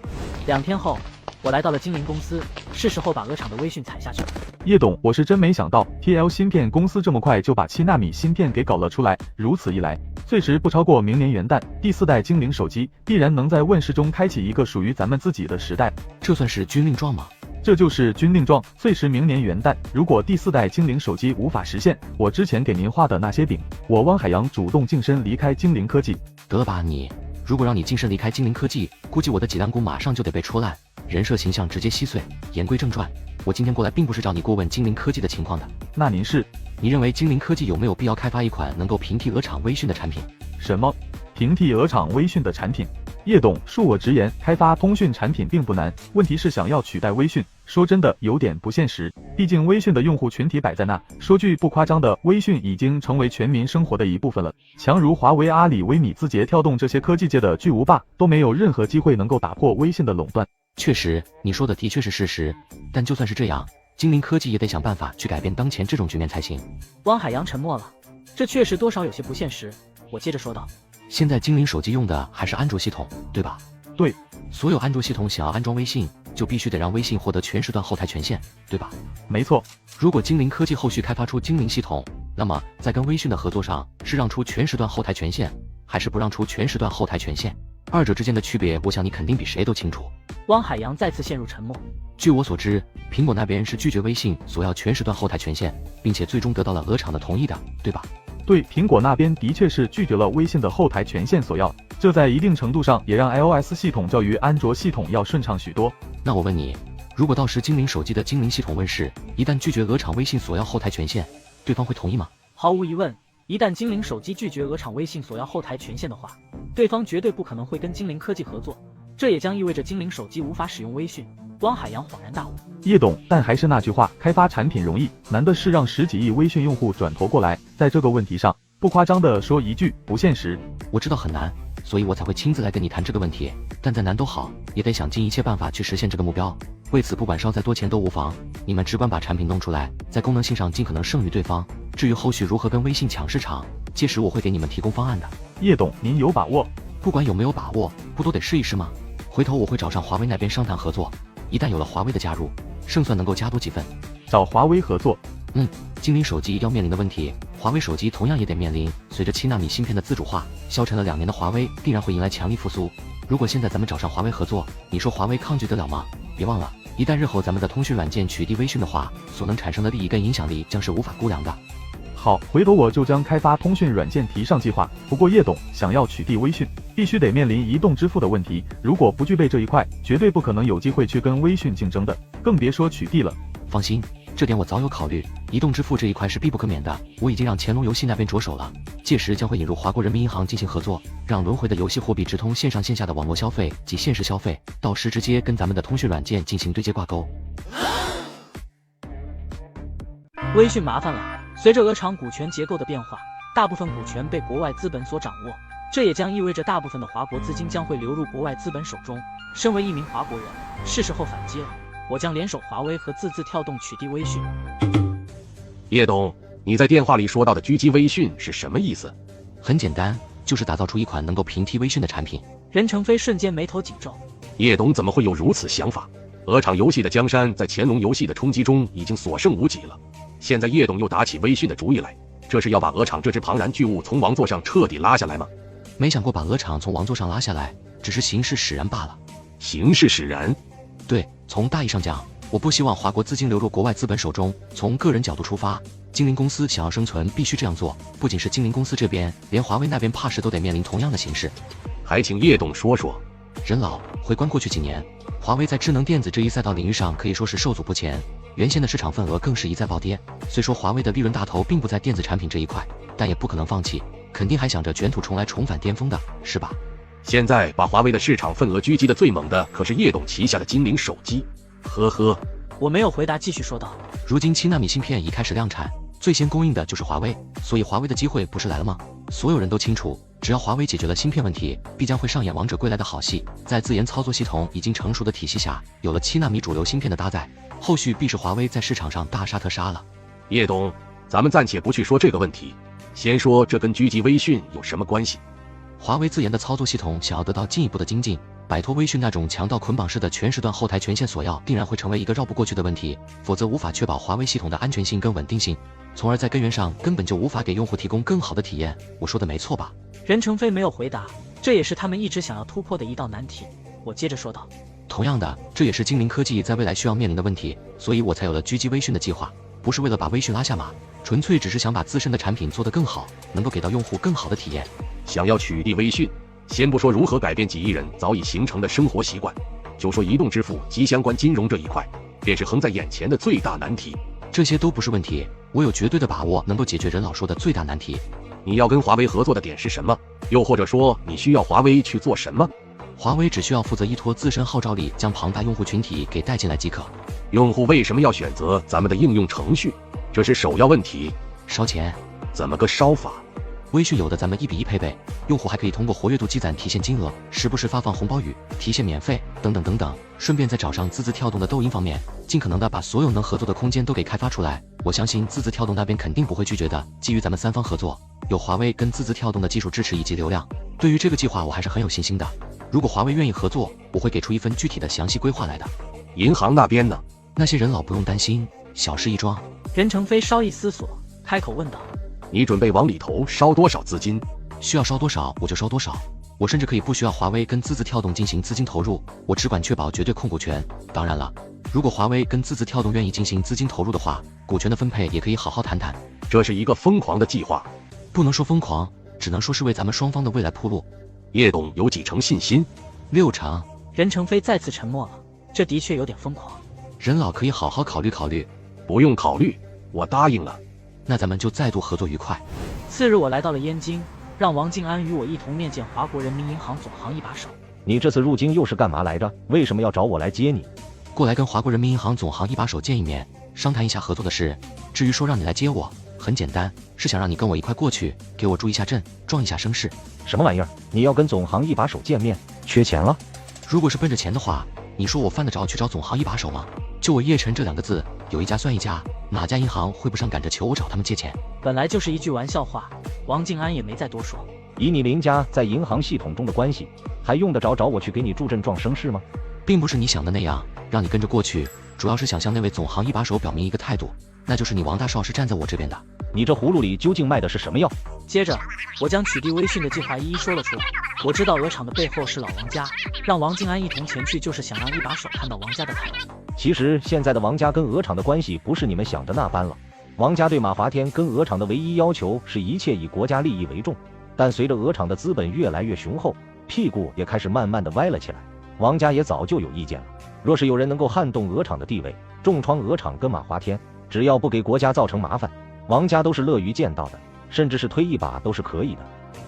2天后，我来到了精灵公司，是时候把鹅厂的威讯踩下去了。叶董，我是真没想到 TL 芯片公司这么快就把7纳米芯片给搞了出来，如此一来，最迟不超过明年元旦，第4代精灵手机必然能在问世中开启一个属于咱们自己的时代。这算是军令状吗？这就是军令状，最迟明年元旦。如果第4代精灵手机无法实现，我之前给您画的那些饼，我汪海洋主动净身离开精灵科技。得吧你，如果让你净身离开精灵科技，估计我的脊梁骨马上就得被戳烂，人设形象直接稀碎。言归正传，我今天过来并不是找你过问精灵科技的情况的。那您是？你认为精灵科技有没有必要开发一款能够平替鹅厂威讯的产品？什么？平替鹅厂威讯的产品？叶董，恕我直言，开发通讯产品并不难，问题是想要取代微讯，说真的有点不现实。毕竟微讯的用户群体摆在那，说句不夸张的，微讯已经成为全民生活的一部分了。强如华为、阿里、微米、字节跳动这些科技界的巨无霸，都没有任何机会能够打破微信的垄断。确实，你说的的确是事实，但就算是这样，精灵科技也得想办法去改变当前这种局面才行。汪海洋沉默了，这确实多少有些不现实。我接着说道。现在精灵手机用的还是安卓系统，对吧？对，所有安卓系统想要安装微信，就必须得让微信获得全时段后台权限，对吧？没错。如果精灵科技后续开发出精灵系统，那么在跟微讯的合作上，是让出全时段后台权限，还是不让出全时段后台权限？二者之间的区别，我想你肯定比谁都清楚。汪海洋再次陷入沉默。据我所知，苹果那边是拒绝微信索要全时段后台权限，并且最终得到了鹅厂的同意的，对吧？对，苹果那边的确是拒绝了微信的后台权限索要，这在一定程度上也让 iOS 系统较于安卓系统要顺畅许多。那我问你，如果到时精灵手机的精灵系统问世，一旦拒绝鹅厂微信索要后台权限，对方会同意吗？毫无疑问，一旦精灵手机拒绝鹅厂微信索要后台权限的话，对方绝对不可能会跟精灵科技合作，这也将意味着精灵手机无法使用微讯。汪海洋恍然大悟。叶董，但还是那句话，开发产品容易，难的是让10几亿微讯用户转头过来。在这个问题上，不夸张的说一句，不现实。我知道很难，所以我才会亲自来跟你谈这个问题。但再难都好，也得想尽一切办法去实现这个目标。为此，不管烧再多钱都无妨。你们只管把产品弄出来，在功能性上尽可能胜于对方。至于后续如何跟微信抢市场，届时我会给你们提供方案的。叶董，您有把握？不管有没有把握，不都得试一试吗？回头我会找上华为那边商谈合作。一旦有了华为的加入，胜算能够加多几分。找华为合作。精灵手机要面临的问题，华为手机同样也得面临。随着7纳米芯片的自主化，消沉了2年的华为必然会迎来强力复苏。如果现在咱们找上华为合作，你说华为抗拒得了吗？别忘了，一旦日后咱们的通讯软件取缔微讯的话，所能产生的利益跟影响力将是无法估量的。好，回头我就将开发通讯软件提上计划。不过叶董想要取缔微讯，必须得面临移动支付的问题，如果不具备这一块，绝对不可能有机会去跟微讯竞争的，更别说取缔了。放心，这点我早有考虑，移动支付这一块是必不可免的，我已经让乾隆游戏那边着手了，届时将会引入华国人民银行进行合作，让轮回的游戏货币直通线上线下的网络消费及现实消费，到时直接跟咱们的通讯软件进行对接挂钩。微讯麻烦了，随着鹅厂股权结构的变化，大部分股权被国外资本所掌握，这也将意味着大部分的华国资金将会流入国外资本手中。身为一名华国人，是时候反击了。我将联手华为和字跳动取缔微讯。叶董，你在电话里说到的狙击微讯是什么意思？很简单，就是打造出一款能够平替微讯的产品。任成飞瞬间眉头紧皱。叶董怎么会有如此想法？鹅厂游戏的江山在乾隆游戏的冲击中已经所剩无几了，现在叶董又打起微讯的主意来，这是要把鹅厂这只庞然巨物从王座上彻底拉下来吗？没想过把鹅厂从王座上拉下来，只是形势使然罢了。形势使然？对，从大意上讲，我不希望华国资金流入国外资本手中。从个人角度出发，精灵公司想要生存，必须这样做。不仅是精灵公司这边，连华为那边怕是都得面临同样的形势。还请叶董说说。任老，回观过去几年，华为在智能电子这一赛道领域上可以说是受阻不前，原先的市场份额更是一再暴跌。虽说华为的利润大头并不在电子产品这一块，但也不可能放弃，肯定还想着卷土重来，重返巅峰的，是吧？现在把华为的市场份额狙击的最猛的可是叶董旗下的精灵手机。呵呵，我没有回答，继续说道。如今7纳米芯片已开始量产，最先供应的就是华为，所以华为的机会不是来了吗？所有人都清楚，只要华为解决了芯片问题，必将会上演王者归来的好戏。在自研操作系统已经成熟的体系下，有了7纳米主流芯片的搭载，后续必是华为在市场上大杀特杀了。叶董，咱们暂且不去说这个问题，先说这跟狙击微讯有什么关系？华为自研的操作系统想要得到进一步的精进，摆脱微讯那种强盗捆绑式的全时段后台权限锁钥，定然会成为一个绕不过去的问题，否则无法确保华为系统的安全性跟稳定性，从而在根源上根本就无法给用户提供更好的体验。我说的没错吧？任成飞没有回答，这也是他们一直想要突破的一道难题。我接着说道，同样的，这也是精灵科技在未来需要面临的问题，所以我才有了狙击微讯的计划，不是为了把微讯拉下马，纯粹只是想把自身的产品做得更好，能够给到用户更好的体验。想要取缔微讯，先不说如何改变几亿人早已形成的生活习惯，就说移动支付及相关金融这一块，便是横在眼前的最大难题。这些都不是问题，我有绝对的把握能够解决任老说的最大难题。你要跟华为合作的点是什么？又或者说你需要华为去做什么？华为只需要负责依托自身号召力，将庞大用户群体给带进来即可。用户为什么要选择咱们的应用程序？这是首要问题。烧钱？怎么个烧法？微讯有的咱们1:1配备，用户还可以通过活跃度积攒提现金额，时不时发放红包雨，提现免费等等等等。顺便再找上字跳动的抖音方面，尽可能的把所有能合作的空间都给开发出来。我相信字跳动那边肯定不会拒绝的。基于咱们3方合作，有华为跟字跳动的技术支持以及流量，对于这个计划我还是很有信心的。如果华为愿意合作，我会给出一份具体的详细规划来的。银行那边呢？那些人老不用担心，小事一桩。任成飞稍一思索，开口问道：你准备往里头烧多少资金？需要烧多少我就烧多少，我甚至可以不需要华为跟字跳动进行资金投入，我只管确保绝对控股权。当然了，如果华为跟字跳动愿意进行资金投入的话，股权的分配也可以好好谈谈。这是一个疯狂的计划。不能说疯狂，只能说是为咱们双方的未来铺路。叶董有几成信心？6成。任成飞再次沉默了，这的确有点疯狂。任老可以好好考虑考虑。不用考虑，我答应了。那咱们就再度合作愉快。次日我来到了燕京，让王静安与我一同面见华国人民银行总行一把手。你这次入京又是干嘛来着？为什么要找我来接你？过来跟华国人民银行总行一把手见一面，商谈一下合作的事。至于说让你来接我，很简单，是想让你跟我一块过去，给我助一下阵，壮一下声势。什么玩意儿？你要跟总行一把手见面？缺钱了？如果是奔着钱的话，你说我犯得着去找总行一把手吗？就我叶晨这2个字，有一家算一家，哪家银行会不上赶着求我找他们借钱？本来就是一句玩笑话，王静安也没再多说。以你林家在银行系统中的关系，还用得着找我去给你助阵壮声势吗？并不是你想的那样，让你跟着过去，主要是想向那位总行一把手表明一个态度，那就是你王大少是站在我这边的。你这葫芦里究竟卖的是什么药？接着，我将取缔微讯的计划一一说了出来。我知道鹅厂的背后是老王家，让王静安一同前去，就是想让一把手看到王家的态度。其实现在的王家跟鹅厂的关系不是你们想的那般了。王家对马华天跟鹅厂的唯一要求是一切以国家利益为重，但随着鹅厂的资本越来越雄厚，屁股也开始慢慢的歪了起来。王家也早就有意见了，若是有人能够撼动鹅厂的地位，重创鹅厂跟马华天，只要不给国家造成麻烦，王家都是乐于见到的，甚至是推一把都是可以的。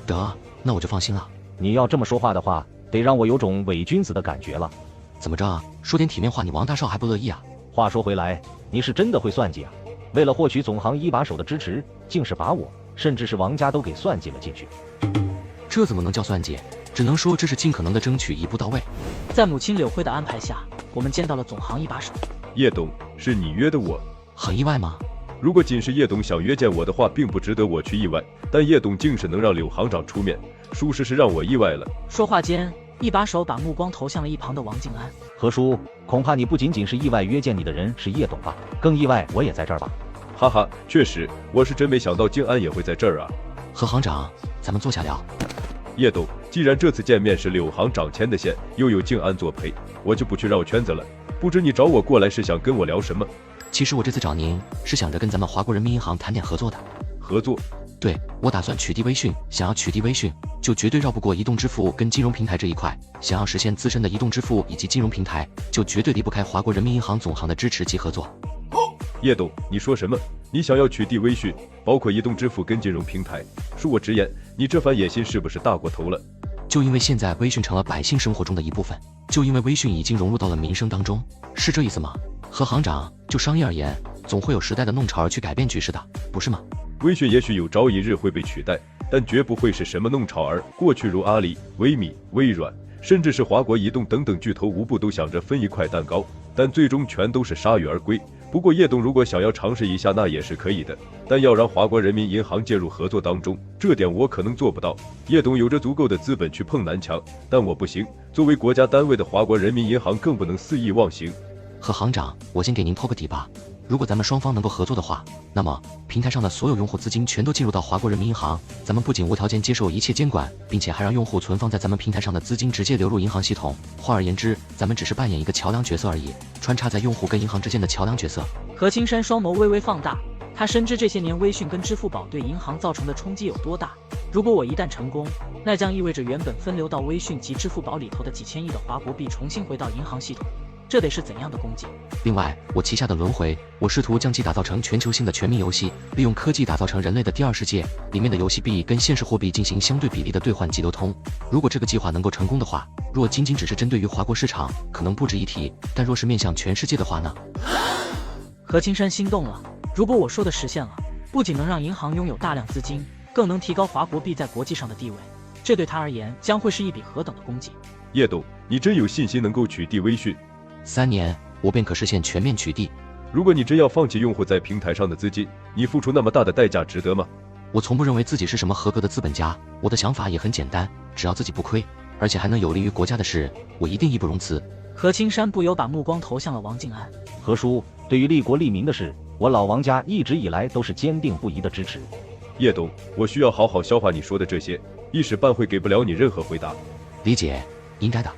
得，那我就放心了。你要这么说话的话，得让我有种伪君子的感觉了。怎么着，说点体面话，你王大少还不乐意啊？话说回来，你是真的会算计啊！为了获取总行一把手的支持，竟是把我，甚至是王家都给算计了进去。这怎么能叫算计？只能说这是尽可能的争取一步到位。在母亲柳慧的安排下，我们见到了总行一把手。叶董，是你约的我？很意外吗？如果仅是叶董想约见我的话，并不值得我去意外，但叶董竟是能让柳行长出面，属实是让我意外了。说话间，一把手把目光投向了一旁的王静安。何叔，恐怕你不仅仅是意外约见你的人是叶董吧，更意外我也在这儿吧？哈哈，确实，我是真没想到静安也会在这儿啊。何行长，咱们坐下聊。叶董，既然这次见面是柳行长牵的线，又有静安作陪，我就不去绕圈子了。不知你找我过来是想跟我聊什么？其实我这次找您是想着跟咱们华国人民银行谈点合作的。合作？对，我打算取缔微讯，想要取缔微讯，就绝对绕不过移动支付跟金融平台这一块。想要实现自身的移动支付以及金融平台，就绝对离不开华国人民银行总行的支持及合作。叶董，你说什么？你想要取缔微讯，包括移动支付跟金融平台？恕我直言，你这番野心是不是大过头了？就因为现在微讯成了百姓生活中的一部分，就因为微讯已经融入到了民生当中，是这意思吗？何行长，就商业而言，总会有时代的弄潮儿去改变局势的，不是吗？微讯也许有朝一日会被取代，但绝不会是什么弄潮儿。过去如阿里、微米、微软，甚至是华国移动等等巨头，无不都想着分一块蛋糕，但最终全都是铩羽而归。不过叶董如果想要尝试一下，那也是可以的，但要让华国人民银行介入合作当中，这点我可能做不到。叶董有着足够的资本去碰南墙，但我不行。作为国家单位的华国人民银行更不能肆意妄行。何行长，我先给您透个底吧。如果咱们双方能够合作的话，那么平台上的所有用户资金全都进入到华国人民银行，咱们不仅无条件接受一切监管，并且还让用户存放在咱们平台上的资金直接流入银行系统。换而言之，咱们只是扮演一个桥梁角色而已，穿插在用户跟银行之间的桥梁角色。何青山双眸微微放大，他深知这些年微讯跟支付宝对银行造成的冲击有多大。如果我一旦成功，那将意味着原本分流到微讯及支付宝里头的几千亿的华国币重新回到银行系统。这得是怎样的功绩？另外，我旗下的轮回，我试图将其打造成全球性的全民游戏，利用科技打造成人类的第二世界，里面的游戏币跟现实货币进行相对比例的兑换及流通。如果这个计划能够成功的话，若仅仅只是针对于华国市场，可能不值一提，但若是面向全世界的话呢？何青山心动了。如果我说的实现了，不仅能让银行拥有大量资金，更能提高华国币在国际上的地位，这对他而言将会是一笔何等的功绩。叶董，你真有信心能够取缔微讯？3年，我便可实现全面取缔。如果你真要放弃用户在平台上的资金，你付出那么大的代价值得吗？我从不认为自己是什么合格的资本家，我的想法也很简单，只要自己不亏，而且还能有利于国家的事，我一定义不容辞。何青山不由把目光投向了王静安。何叔，对于利国利民的事，我老王家一直以来都是坚定不移的支持。叶董，我需要好好消化你说的这些，一时半会给不了你任何回答。理解，应该的。